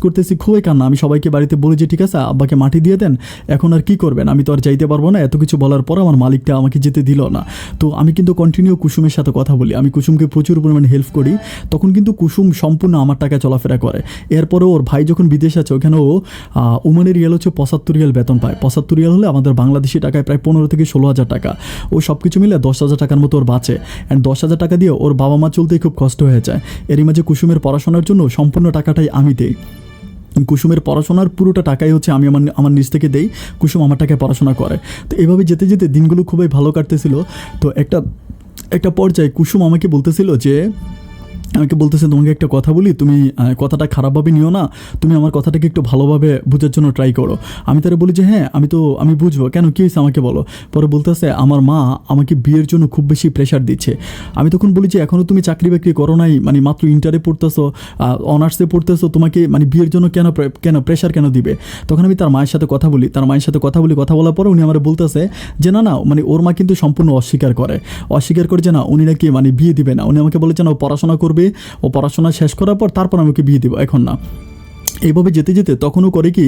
করতেছি খুবই কান্না। আমি সবাইকে বাড়িতে বলি যে ঠিক আছে আব্বাকে মাটি দিয়ে দেন, এখন আর কী করবেন, আমি তো আর যাইতে পারবো না। এত কিছু বলার পর আমার মালিকটা আমাকে যেতে দিল না। তো আমি কিন্তু কন্টিনিউ কুসুমের সাথে কথা বলি, আমি কুসুমকে প্রচুর পরিমাণে হেল্প করি। তখন কিন্তু কুসুম সম্পূর্ণ আমার টাকায় চলাফেরা করে। এরপরে ওর ভাই যখন বিদেশ আছে, ওখানেও ওমানের রিয়াল হচ্ছে 75 রিয়াল বেতন পায়। 75 রিয়াল হলে আমাদের বাংলাদেশি টাকায় প্রায় 15 থেকে 16,000 টাকা। ও সব কিছু মিলে 10,000 টাকার মতো ওর বাঁচে। অ্যান্ড 10,000 টাকা দিয়ে ওর বাবা মা চলতেই খুব কষ্ট হয়ে যায়। এরই মাঝে কুসুমের পড়াশোনার জন্য সম্পূর্ণ টাকাটাই আমি দিই। কুসুমের পড়াশোনার পুরোটা টাকাই হচ্ছে আমি আমার নিজ থেকে দেই, কুসুম আমার টাকায় পড়াশোনা করে। তো এভাবে যেতে যেতে দিনগুলো খুবই ভালো কাটতেছিল। তো একটা পর্যায়ে কুসুম আমাকে বলতেছে তোমাকে একটা কথা বলি, তুমি কথাটা খারাপভাবে নিও না, তুমি আমার কথাটাকে একটু ভালোভাবে বোঝার জন্য ট্রাই করো। আমি তারা বলি যে হ্যাঁ আমি বুঝবো, কেন কী হয়েছে আমাকে বলো। পরে বলতেছে আমার মা আমাকে বিয়ের জন্য খুব বেশি প্রেশার দিচ্ছে। আমি তখন বলি যে এখনও তুমি চাকরি বাকরি করো নাই, মানে মাত্র ইন্টারে পড়তেছো, অনার্সে পড়তেছো, তোমাকে মানে বিয়ের জন্য কেন প্রেশার কেন দিবে। তখন আমি তার মায়ের সাথে কথা বলি, কথা বলার পরে উনি আমার বলতেছে যে না মানে ওর মা কিন্তু সম্পূর্ণ অস্বীকার করে যে না উনি নাকি মানে বিয়ে দিবে না। উনি আমাকে বলেছে না ও পড়াশোনা করবে, ও পড়াশোনা শেষ করার পর তারপর আমাকে বিয়ে দিব, এখন না। এইভাবে যেতে যেতে তখনও করে কি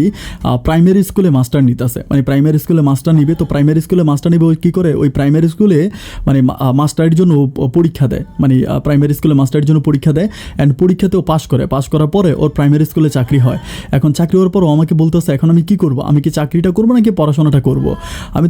প্রাইমারি স্কুলে মাস্টার নিতেছে, মানে প্রাইমারি স্কুলে মাস্টার নিবে। তো প্রাইমারি স্কুলে মাস্টার নিবে ওই কী করে, ওই প্রাইমারি স্কুলে মানে মাস্টারের জন্য পরীক্ষা দেয়, মানে প্রাইমারি স্কুলে মাস্টারের জন্য পরীক্ষা দেয়। অ্যান্ড পরীক্ষাতেও পাস করার পরে ওর প্রাইমারি স্কুলে চাকরি হয়। এখন চাকরি হওয়ার পর ও আমাকে বলতেছে এখন আমি কী করবো, আমি কি চাকরিটা করবো নাকি পড়াশোনাটা করবো। আমি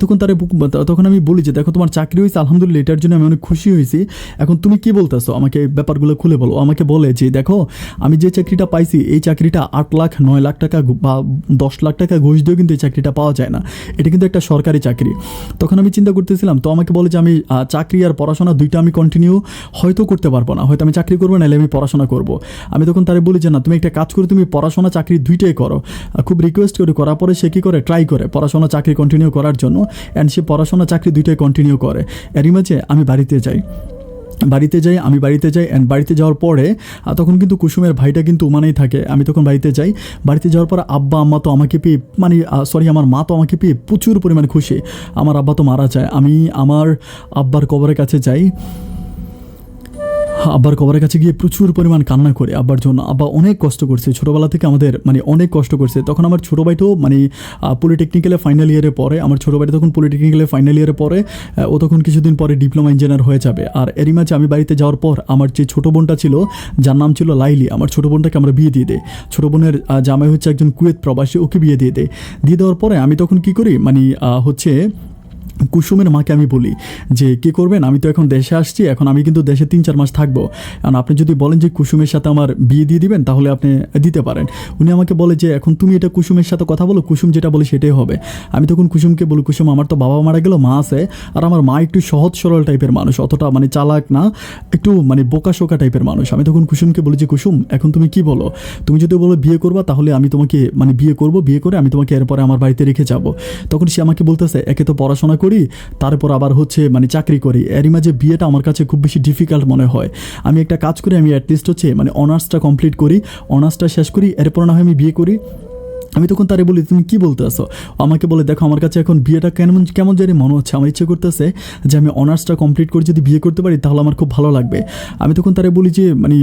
তখন আমি বলি যে দেখো তোমার চাকরি হয়েছে আলহামদুলিল্লাহ, এটার জন্য আমি অনেক খুশি হয়েছি। এখন তুমি কি বলতেছো, আমাকে ব্যাপারগুলো খুলে বলো। আমাকে বলে যে দেখো আমি যে চাকরিটা পাইছি, এই চাকরিটা 8 লাখ 9 লাখ টাকা বা 10 লাখ টাকা ঘুষ দিয়েও কিন্তু এই চাকরিটা পাওয়া যায় না, এটা কিন্তু একটা সরকারি চাকরি। তখন আমি চিন্তা করতেছিলাম, তো আমাকে বলে যে আমি চাকরি আর পড়াশোনা দুইটা আমি কন্টিনিউ হয়তো করতে পারবো না, হয়তো আমি চাকরি করবো নাহলে আমি পড়াশোনা করবো। আমি তখন তারে বলি যে না তুমি একটা কাজ করে তুমি পড়াশোনা চাকরি দুইটাই করো। খুব রিকোয়েস্ট করে করার পরে সে কী করে ট্রাই করে পড়াশোনা চাকরি কন্টিনিউ করার জন্য। অ্যান্ড সে পড়াশোনা চাকরি দুইটাই কন্টিনিউ করে। এরই মাঝে আমি বাড়িতে যাই। বাড়িতে যাই, আমি বাড়িতে যাই, অ্যান্ড বাড়িতে যাওয়ার পরে তখন কিন্তু কুসুমের ভাইটা কিন্তু ওমানেই থাকে। আমি তখন বাড়িতে যাই, বাড়িতে যাওয়ার পর আব্বা আম্মা তো আমাকে পেয়ে মানে সরি আমার মা তো আমাকে পেয়ে প্রচুর পরিমাণে খুশি। আমার আব্বা তো মারা যায়, আমি আমার আব্বার কবরের কাছে যাই, আব্বার কবরের কাছে গিয়ে প্রচুর পরিমাণ কান্না করে আব্বার জন্য। আব্বা অনেক কষ্ট করছে ছোটোবেলা থেকে, আমাদের মানে অনেক কষ্ট করছে। তখন আমার ছোটো ভাইটাও মানে পলিটেকনিক্যালে ফাইনাল ইয়ারে পড়ে, আমার ছোটো ভাইটা তখন পলিটেকনিক্যালে ফাইনাল ইয়ারে পড়ে, ও তখন কিছুদিন পরে ডিপ্লোমা ইঞ্জিনিয়ার হয়ে যাবে। আর এরই মাঝে আমি বাড়িতে যাওয়ার পর আমার যে ছোটো বোনটা ছিল, যার নাম ছিল লাইলি, আমার ছোটো বোনটাকে আমরা বিয়ে দিয়ে দেয়। ছোটো বোনের জামাই হচ্ছে একজন কুয়েত প্রবাসী, ওকে বিয়ে দিয়ে দেয়। দিয়ে দেওয়ার পরে আমি তখন কী করি, মানে হচ্ছে কুসুমের মাকে আমি বলি যে কী করবেন, আমি তো এখন দেশে আসছি, এখন আমি কিন্তু দেশে 3-4 মাস থাকবো, কারণ আপনি যদি বলেন যে কুসুমের সাথে আমার বিয়ে দিয়ে দিবেন তাহলে আপনি দিতে পারেন। উনি আমাকে বলে যে এখন তুমি এটা কুসুমের সাথে কথা বলো, কুসুম যেটা বলে সেটাই হবে। আমি তখন কুসুমকে বলি, কুসুম আমার তো বাবা মারা গেল, মা আছে, আর আমার মা একটু সহজ সরল টাইপের মানুষ, অতটা মানে চালাক না, একটু মানে বোকাশোকা টাইপের মানুষ। আমি তখন কুসুমকে বলি যে কুসুম এখন তুমি কি বলো, তুমি যদি বলো বিয়ে করবা তাহলে আমি তোমাকে মানে বিয়ে করব, বিয়ে করে আমি তোমাকে এরপরে আমার বাড়িতে রেখে যাব। তখন সে আমাকে বলতেছে একে তো পড়াশোনা করি, তারপর আবার হচ্ছে মানে চাকরি করি, এরই মাঝে বিয়েটা আমার কাছে খুব বেশি ডিফিকাল্ট মনে হয়। আমি একটা কাজ করি, আমি অ্যাটলিস্ট হচ্ছে মানে অনার্সটা কমপ্লিট করি, অনার্সটা শেষ করি, এরপর না হয় আমি বিয়ে করি। আমি তখন তারে বলি তুমি কি বলতে আসো, আমাকে বলে দেখো আমার কাছে এখন বিয়েটা কেমন কেমন জানি মনে হচ্ছে, আমার ইচ্ছে করতেছে যে আমি অনার্সটা কমপ্লিট করে যদি বিয়ে করতে পারি তাহলে আমার খুব ভালো লাগবে। আমি তখন তারে বলি যে মানে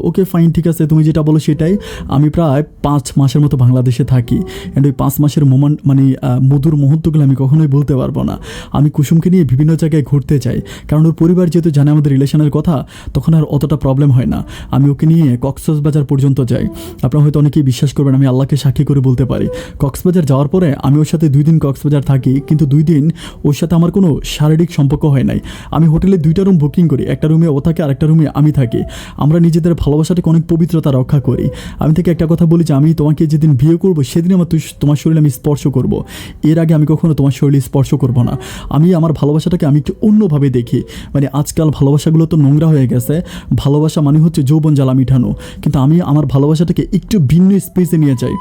ওকে ফাইন, ঠিক আছে তুমি যেটা বলো সেটাই। আমি প্রায় 5 মাসের মতো বাংলাদেশে থাকি, অ্যান্ড ওই 5 মাসের মোমেন্ট মানে মধুর মুহূর্তগুলো আমি কখনোই বলতে পারবো না। আমি কুসুমকে নিয়ে বিভিন্ন জায়গায় ঘুরতে চাই, কারণ ওর পরিবার যেহেতু জানে আমাদের রিলেশনের কথা, তখন আর অতটা প্রবলেম হয় না। আমি ওকে নিয়ে কক্সবাজার পর্যন্ত যাই। আপনারা হয়তো অনেকেই বিশ্বাস করবেন, আমি আল্লাহকে সাক্ষী করে বলতে পারি, কক্সবাজার যাওয়ার পরে আমি ওর সাথে 2 দিন কক্সবাজার থাকি, কিন্তু 2 দিন ওর সাথে আমার কোনো শারীরিক সম্পর্ক হয় নাই। আমি হোটেলে 2টা রুম বুকিং করি, একটা রুমে ও থাকে আর একটা রুমে আমি থাকি। আমরা নিজেদের ভালোবাসাটাকে অনেক পবিত্রতা রক্ষা করি। আমি থেকে একটা কথা বলি যে আমি তোমাকে যেদিন বিয়ে করবো সেদিন তোমার শরীরে আমি স্পর্শ করব, এর আগে আমি কখনো তোমার শরীরে স্পর্শ করব না। আমি আমার ভালোবাসাটাকে আমি একটু অন্যভাবে দেখি। মানে আজকাল ভালোবাসাগুলো তো নোংরা হয়ে গেছে, ভালোবাসা মানে হচ্ছে যৌবন জ্বালা মিঠানো, কিন্তু আমি আমার ভালোবাসাটাকে একটু ভিন্ন স্পেসে নিয়ে যাই।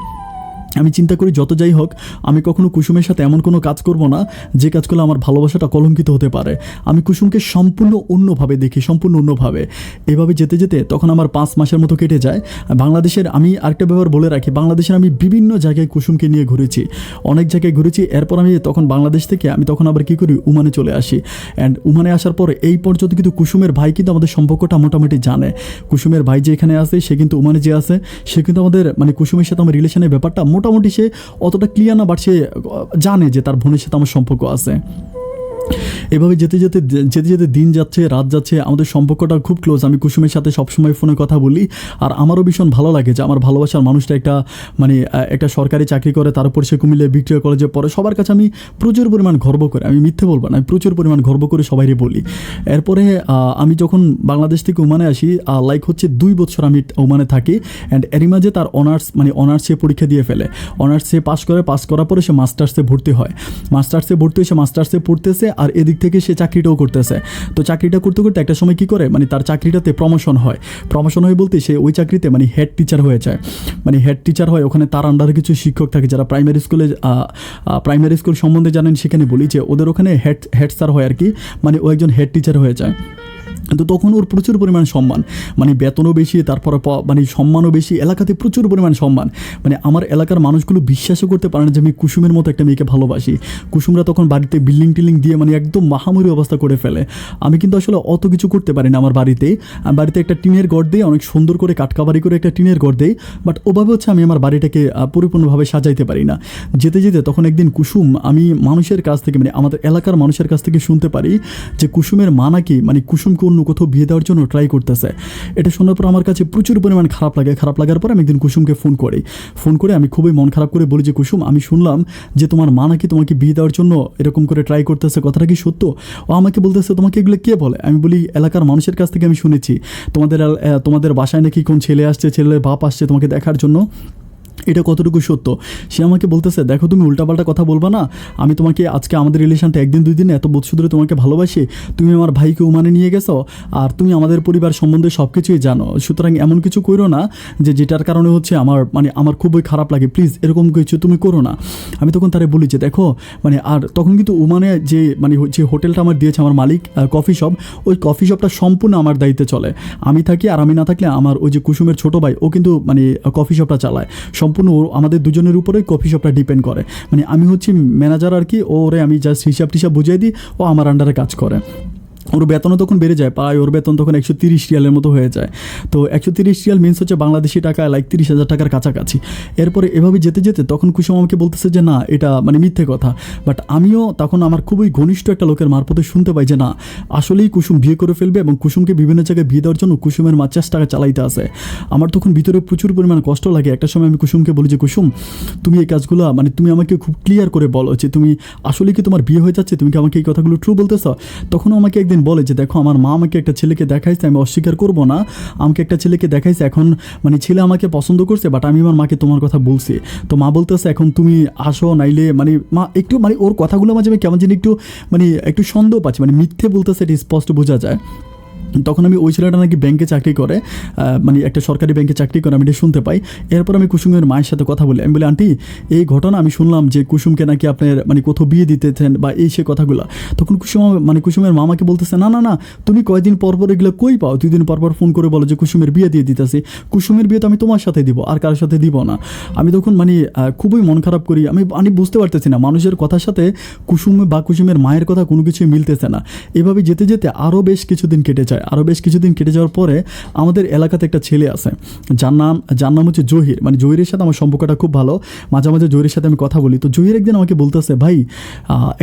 আমি চিন্তা করি যত যাই হোক আমি কখনো কুসুমের সাথে এমন কোনো কাজ করব না যে কাজগুলো আমার ভালোবাসাটা কলঙ্কিত হতে পারে। আমি কুসুমকে সম্পূর্ণ অন্যভাবে দেখি, সম্পূর্ণ অন্যভাবে। এভাবে যেতে যেতে তখন আমার 5 মাসের মতো কেটে যায় বাংলাদেশের। আমি আরেকটা ব্যাপার বলে রাখি, বাংলাদেশের আমি বিভিন্ন জায়গায় কুসুমকে নিয়ে ঘুরেছি, অনেক জায়গায় ঘুরেছি। এরপর আমি তখন বাংলাদেশ থেকে আমি তখন আবার কী করি, ওমানে চলে আসি। অ্যান্ড ওমানে আসার পর এই পর্যন্ত কিন্তু কুসুমের ভাই কিন্তু আমাদের সম্পর্কটা মোটামুটি জানে। কুসুমের ভাই যে এখানে আছে সে কিন্তু ওমানে যে আছে, সে কিন্তু আমাদের মানে কুসুমের সাথে আমার রিলেশনের ব্যাপারটা মোটামুটি সে অতটা ক্লিয়ার না, বাট সে জানে যে তার বোনের সাথে আমার সম্পর্ক আছে। এভাবে যেতে যেতে যেতে যেতে দিন যাচ্ছে, রাত যাচ্ছে, আমাদের সম্পর্কটা খুব ক্লোজ। আমি কুসুমের সাথে সবসময় ফোনে কথা বলি, আর আমারও ভীষণ ভালো লাগে যে আমার ভালোবাসার মানুষটা একটা সরকারি চাকরি করে, তার উপর সে কুমিল্লা ভিক্টোরিয়া কলেজে পড়ে। সবার কাছে আমি প্রচুর পরিমাণ গর্ব করে, আমি মিথ্যে বলবো না, আমি প্রচুর পরিমাণ গর্ব করে সবাইকে বলি। এরপরে আমি যখন বাংলাদেশ থেকে ওমানে আসি, লাইক হচ্ছে 2 বছর আমি ওমানে থাকি। অ্যান্ড এরই মাঝে তার অনার্সে পরীক্ষা দিয়ে ফেলে, অনার্সে পাস করার পরে সে মাস্টার্সে ভর্তি হয়। মাস্টার্সে ভর্তি হয়ে সে মাস্টার্সে পড়তেছে, আর এদিক থেকে সে চাকরিটাও করতেছে। তো চাকরিটা করতে করতে একটা সময় কী করে, মানে তার চাকরিটাতে প্রমোশন হয় বলতে সে ওই চাকরিতে মানে হেড টিচার হয়ে যায়। মানে হেড টিচার হয়, ওখানে তার আন্ডারে কিছু শিক্ষক থাকে যারা প্রাইমারি স্কুল সম্বন্ধে জানেন, সেখানে বলি যে ওদের ওখানে হেড স্যার হয় আর কি, মানে ও একজন হেড টিচার হয়ে যায়। তো তখন ওর প্রচুর পরিমাণ সম্মান, মানে বেতনও বেশি, তারপরে মানে সম্মানও বেশি, এলাকাতে প্রচুর পরিমাণ সম্মান। মানে আমার এলাকার মানুষগুলো বিশ্বাসও করতে পারে না যে আমি কুসুমের মতো একটা মেয়েকে ভালোবাসি। কুসুমরা তখন বাড়িতে বিল্ডিং দিয়ে মানে একদম মাহামরি অবস্থা করে ফেলে। আমি কিন্তু আসলে অত কিছু করতে পারি না। আমার বাড়িতে একটা টিনের ঘর দিয়ে অনেক সুন্দর করে কাটকাবাড়ি করে একটা টিনের ঘর দেই, বাট ওভাবে হচ্ছে আমি আমার বাড়িটাকে পরিপূর্ণভাবে সাজাইতে পারি না। যেতে যেতে তখন একদিন কুসুম, আমি মানুষের কাছ থেকে মানে আমাদের এলাকার মানুষের কাছ থেকে শুনতে পারি যে কুসুমের মা নাকি মানে কুসুমকে অন্য কোথাও বিয়ে দেওয়ার জন্য ট্রাই করতেছে। এটা শোনার পর আমার কাছে প্রচুর পরিমাণ খারাপ লাগে। খারাপ লাগার পর আমি একদিন কুসুমকে ফোন করে আমি খুবই মন খারাপ করে বলি যে কুসুম, আমি শুনলাম যে তোমার মা নাকি তোমাকে বিয়ে দেওয়ার জন্য এরকম করে ট্রাই করতেছে, কথাটা কি সত্য? ও আমাকে বলতেছে তোমাকে এগুলো কে বলে? আমি বলি এলাকার মানুষের কাছ থেকে আমি শুনেছি তোমাদের বাসায় নাকি কোন ছেলে আসছে, ছেলের বাপ আসছে তোমাকে দেখার জন্য। এটা কতটুকু সত্য। সে আমাকে বলতেছে, দেখো তুমি উল্টাপাল্টা কথা বলবা না, আমি তোমাকে আজকে আমাদের রিলেশনটা একদিন দুই দিন এত বছর ধরে তোমাকে ভালোবাসি, তুমি আমার ভাইকে ওমানে নিয়ে গেছো, আর তুমি আমাদের পরিবার সম্বন্ধে সব কিছুই জানো, সুতরাং এমন কিছু করো না যে যেটার কারণে হচ্ছে আমার খুবই খারাপ লাগে, প্লিজ এরকম কিছু তুমি করো না। আমি তখন তারে বলি যে দেখো আর তখন কিন্তু ওমানে যে হোটেলটা আমার দিয়েছে আমার মালিক, কফি শপ, ওই কফি শপটা সম্পূর্ণ আমার দায়িত্বে চলে। আমি থাকি আর আমি না থাকলে আমার ওই যে কুসুমের ছোটো ভাই ও কিন্তু কফি শপটা চালায়, সম্পূর্ণ আমাদের দুজনের উপরেই কফি শপটা ডিপেন্ড করে। আমি হচ্ছি ম্যানেজার আর কি, ওরে আমি জাস্ট হিসাব টিসাব বুঝিয়ে দিই, ও আমার আন্ডারে কাজ করে। ওর বেতনও তখন বেড়ে যায়, প্রায় ওর বেতন তখন 130 রিয়ালের মতো হয়ে যায়। তো 130 রিয়াল মিনস হচ্ছে বাংলাদেশি টাকায় 30,000 টাকার কাছাকাছি। এরপরে এভাবে যেতে যেতে তখন কুসুম আমাকে বলতেছে যে না এটা মিথ্যে কথা, বাট আমিও তখন আমার খুবই ঘনিষ্ঠ একটা লোকের মারফতে শুনতে পাই যে না আসলেই কুসুম বিয়ে করে ফেলবে, এবং কুসুমকে বিভিন্ন জায়গায় বিয়ে দেওয়ার জন্য কুসুমের মা চেষ্টা চালাইতে আছে। আমার তখন ভিতরে প্রচুর পরিমাণ কষ্ট লাগে। একটা সময় আমি কুসুমকে বলি যে কুসুম তুমি এই কাজগুলো তুমি আমাকে খুব ক্লিয়ার করে বলো যে তুমি আসলে কি তোমার বিয়ে হয়ে যাচ্ছে, তুমি কি আমাকে এই কথাগুলো ট্রু বলতেছ। তখনও আমাকে একদিন বলে যে দেখো আমার মা আমাকে একটা ছেলেকে দেখাইছে, আমি অস্বীকার করবো না, আমাকে একটা ছেলেকে দেখাইছে, এখন ছেলে আমাকে পছন্দ করছে, বাট আমি আমার মাকে তোমার কথা বলছি। তো মা বলতেছে এখন তুমি আসো, নাইলে মা একটু ওর কথাগুলো মাঝে কেমন যেন একটু সন্দেহ পাচ্ছি, মিথ্যে বলতেছে, এটা স্পষ্ট বোঝা যায়। তখন আমি ওই ছেলেটা নাকি ব্যাংকে চাকরি করে, একটা সরকারি ব্যাংকে চাকরি করে, আমি এটা শুনতে পাই। এরপর আমি কুসুমের মায়ের সাথে কথা বলি, আমি বলি আন্টি এই ঘটনা আমি শুনলাম যে কুসুমকে নাকি আপনার কোথাও বিয়ে দিতেছেন বা এই সে কথাগুলো। তখন কুসুমের মা আমাকে বলতেছে না না না তুমি কয়দিন পর পর এগুলো কই পাও, 2 দিন পর পর ফোন করে বলো যে কুসুমের বিয়ে দিয়ে দিতেছি, কুসুমের বিয়ে তো আমি তোমার সাথে দিব, আর কারোর সাথে দিব না। আমি তখন খুবই মন খারাপ করি, আমি বুঝতে পারতেছি না মানুষের কথার সাথে কুসুমের মায়ের কথা কোনো কিছুই মিলতেছে না। এভাবে যেতে যেতে আরও বেশ কিছুদিন কেটে যায়। আরও বেশ কিছুদিন কেটে যাওয়ার পরে আমাদের এলাকাতে একটা ছেলে আছে, যার নাম হচ্ছে জহির। জহিরের সাথে আমার সম্পর্কটা খুব ভালো, মাঝে মাঝে জহিরের সাথে আমি কথা বলি। তো জহির একদিন আমাকে বলতেছে ভাই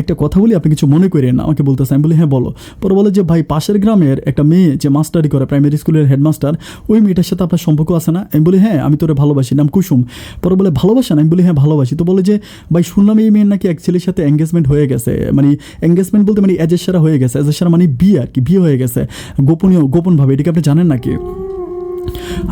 একটা কথা বলি, আপনি কিছু মনে করেন না, আমাকে বলতেছে। আমি বলি হ্যাঁ বলো। পরে বলে যে ভাই পাশের গ্রামের একটা মেয়ে যে মাস্টারি করে, প্রাইমারি স্কুলের হেডমাস্টার, ওই মেয়েটার সাথে আপনার সম্পর্ক আছে না? আমি বলি হ্যাঁ আমি তোরে ভালোবাসি, নাম কুসুম। পরে বলে ভালোবাসেন? আমি বলি হ্যাঁ ভালোবাসি। তো বলে যে ভাই শুনলাম এই মেয়ের নাকি এক ছেলের সাথে এঙ্গেজমেন্ট হয়ে গেছে, এঙ্গেজমেন্ট বলতে এজের সারা হয়ে গেছে, এজের সারা বিয়ে আর কি, বিয়ে হয়ে গেছে গোপনভাবে, এটাকে আপনি জানেন নাকি?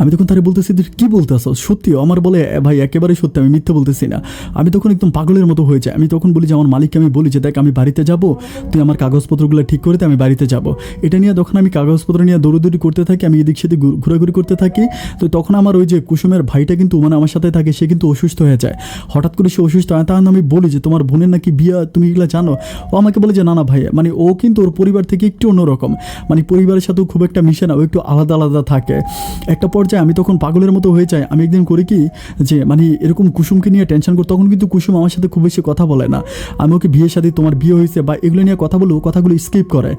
আমি তখন তারে বলতেছি তুই কী বলতেছ, সত্যি? আমার বলে ভাই একেবারে সত্যি, আমি মিথ্যে বলতেছি না। আমি তখন একদম পাগলের মতো হয়ে যায়। আমি তখন বলি যে আমার মালিককে আমি বলি যে দেখ আমি বাড়িতে যাব, তুই আমার কাগজপত্রগুলো ঠিক করে দে, আমি বাড়িতে যাব। এটা নিয়ে তখন আমি কাগজপত্র নিয়ে দৌড়দৌড়ি করতে থাকি, আমি এদিক সেদিক ঘোরাঘুরি করতে থাকি। তো তখন আমার ওই যে কুসুমের ভাইটা কিন্তু আমার সাথে থাকে, সে কিন্তু অসুস্থ হয়ে যায়। হঠাৎ করে সে অসুস্থ হয়, তখন আমি বলি যে তোমার বোনের নাকি বিয়ে, তুমি এগুলো জানো? ও আমাকে বলে যে না না ভাই, ও কিন্তু ওর পরিবার থেকে একটু অন্যরকম, পরিবারের সাথেও খুব একটা মিশে না, ও একটু আলাদা আলাদা থাকে। একটা পর্যায়ে আমি তখন পাগলের মতো হয়ে যাই। আমি একদিন করি কি যে এরকম কুসুমকে নিয়ে টেনশন করি, তখন কিন্তু কুসুম আমার সাথে খুব বেশি কথা বলে না। আমি ওকে বিয়ের সাথে তোমার বিয়ে হয়েছে বা এগুলো নিয়ে কথা বলে, ও কথাগুলো স্কিপ করে,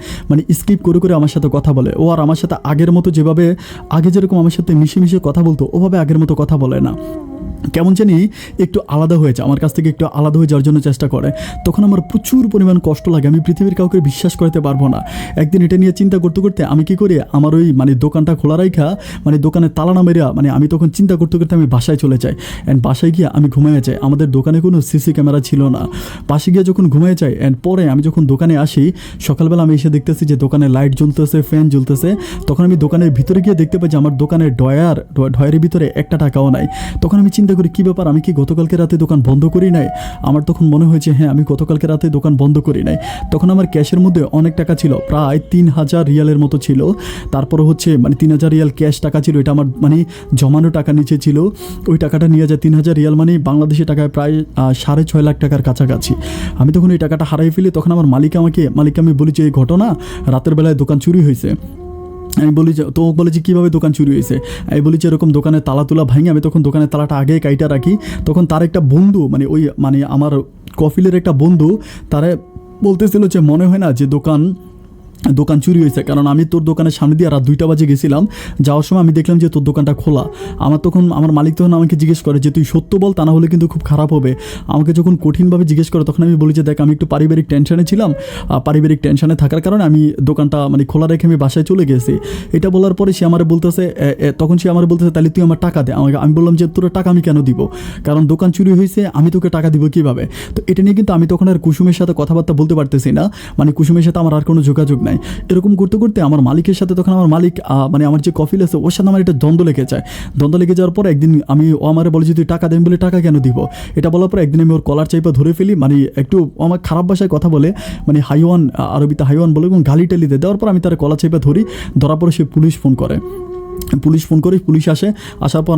স্কিপ করে করে আমার সাথে কথা বলে। ও আর আমার সাথে আগের মতো যেভাবে আগে যেরকম আমার সাথে মিশে মিশে কথা বলতো, ওভাবে আগের মতো কথা বলে না, কেমন জানি একটু আলাদা হয়েছে, আমার কাছ থেকে একটু আলাদা হয়ে যাওয়ার জন্য চেষ্টা করে। তখন আমার প্রচুর পরিমাণ কষ্ট লাগে, আমি পৃথিবীর কাউকে বিশ্বাস করতে পারবো না। একদিন এটা নিয়ে চিন্তা করতে করতে আমি কি করি, আমার ওই দোকানটা খোলা রাখা, দোকানে তালা না মেরা, আমি তখন চিন্তা করতে করতে আমি বাসায় চলে যাই। অ্যান্ড বাসায় গিয়ে আমি ঘুমিয়ে যাই। আমাদের দোকানে কোনো সিসি ক্যামেরা ছিল না। পাশে গিয়ে যখন ঘুমিয়ে যাই, অ্যান্ড পরে আমি যখন দোকানে আসি সকালবেলা, আমি এসে দেখতেছি যে দোকানে লাইট জ্বলতেছে, ফ্যান জ্বলতেছে। তখন আমি দোকানের ভিতরে গিয়ে দেখতে পাই যে আমার দোকানের ড্রয়ারের ভিতরে একটা টাকাও নাই। তখন আমি চিন্তা করি কী ব্যাপার, আমি কি গতকালকে রাতে দোকান বন্ধ করি নাই? আমার তখন মনে হয়েছে হ্যাঁ আমি গতকালকে রাতে দোকান বন্ধ করি নাই। তখন আমার ক্যাশের মধ্যে অনেক টাকা ছিল, প্রায় 3,000 রিয়ালের মতো ছিল। তারপরে হচ্ছে 3,000 রিয়াল ক্যাশ টাকা ছিল, এটা আমার জমানো টাকা নিচে ছিল। ওই টাকাটা নিয়ে যায় 3,000 রিয়াল, বাংলাদেশি টাকায় প্রায় 6.5 লাখ টাকার কাছাকাছি। আমি তখন এই টাকাটা হারাই ফেলি। তখন আমার মালিককে আমি বলি যে এই ঘটনা, রাতের বেলায় দোকান চুরি হয়েছে। আমি বলি যে, তো বলে যে কীভাবে দোকান চুরি হয়েছে? আমি বলি যে এরকম দোকানের তালা তুলা ভাঙি। আমি তখন দোকানের তালাটা আগে কাইটা রাখি। তখন তার একটা বন্ধু আমার কফিলের একটা বন্ধু, তারা বলতেছিল যে মনে হয় না যে দোকান চুরি হয়েছে, কারণ আমি তোর দোকানের সামনে দিয়ে রাত 2টা বাজে গেছিলাম, যাওয়ার সময় আমি দেখলাম যে তোর দোকানটা খোলা। আমার মালিক তখন আমাকে জিজ্ঞেস করে যে তুই সত্য বল, তা না হলে কিন্তু খুব খারাপ হবে। আমাকে যখন কঠিনভাবে জিজ্ঞেস করে, তখন আমি বলি যে দেখ আমি একটু পারিবারিক টেনশনে ছিলাম, পারিবারিক টেনশনে থাকার কারণে আমি দোকানটা খোলা রেখে আমি বাসায় চলে গেছি। এটা বলার পরে সে আমার বলতেছে, তাহলে তুই আমার টাকা দে। আমি বললাম যে তোর টাকা আমি কেন দিব, কারণ দোকান চুরি হয়েছে, আমি তোকে টাকা দিব কীভাবে? তো এটা নিয়ে কিন্তু আমি তখন আর কুসুমের সাথে কথাবার্তা বলতে পারতেছি না, কুসুমের সাথে আমার আর কোনো যোগাযোগ নাই। নাই। এরকম করতে করতে আমার মালিকের সাথে তখন আমার মালিক মানে আমার যে কফিল আছে ওর সাথে আমার একটা দ্বন্দ্ব লেগে যায়। দ্বন্দ্ব লেগে যাওয়ার পর একদিন ও আমারে বলে যে তুই টাকা দেন, বলে টাকা কেন দিব। এটা বলার পর একদিন আমি ওর কলার চাইপা ধরে ফেলি, মানে একটু আমার খারাপ ভাষায় কথা বলে, মানে হাইওয়ান, আরবিতে হাইওয়ান বলে এবং গালি টালি দেওয়ার পর আমি তার কলার চাইপা ধরি। ধরার পরে সে পুলিশ ফোন করে, পুলিশ আসে। আসার পর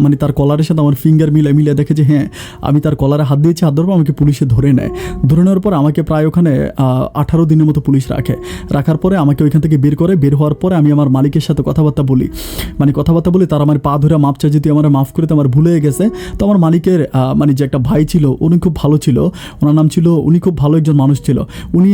মানে তার কলারের সাথে আমার ফিঙ্গার মিলে দেখে যে হ্যাঁ আমি তার কলারে হাত দিয়েছি। হাত ধরার পর আমাকে পুলিশে ধরে নেয়। ধরে নেওয়ার পর আমাকে প্রায় ওখানে 18 দিনের মতো পুলিশ রাখার পরে আমাকে ওইখান থেকে বের করে। বের হওয়ার পরে আমি আমার মালিকের সাথে কথাবার্তা বলি, তার আমার পা ধরে মাপ চাই, যদি আমার মাফ করে তো আমার ভুলে গেছে। তো আমার মালিকের মানে যে একটা ভাই ছিল উনি খুব ভালো ছিল, ওনার নাম ছিল, উনি খুব ভালো একজন মানুষ ছিল। উনি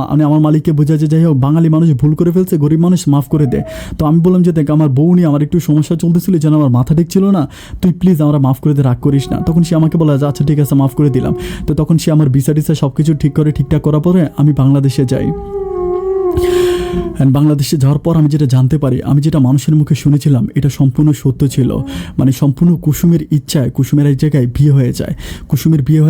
মানে আমার মালিককে বোঝায় যে যাই হোক বাঙালি মানুষ ভুল করে ফেলছে, গরিব মানুষ মাফ করে দে। তো আমি বললাম যে দেখ আমার বউ নিয়ে আমার একটু সমস্যা চলতেছিল, যেন আমার মাথা ঠিক ছিল না, তুই প্লিজ আমরা মাফ করে দে, রাগ করিস না। তখন সে আমাকে বলে আচ্ছা ঠিক আছে মাফ করে দিলাম। তো তখন সে আমার ভিসা টিসা সব কিছু ঠিকঠাক করার পরে আমি বাংলাদেশে যাই। বাংলাদেশে যাওয়ার পর আমি যেটা জানতে পারি, আমি যেটা মানুষের মুখে শুনেছিলাম এটা সম্পূর্ণ সত্য ছিল। মানে সম্পূর্ণ কুসুমের ইচ্ছায় কুসুমের এক জায়গায় বিয়ে হয়ে যায়, কুসুমের বিয়ে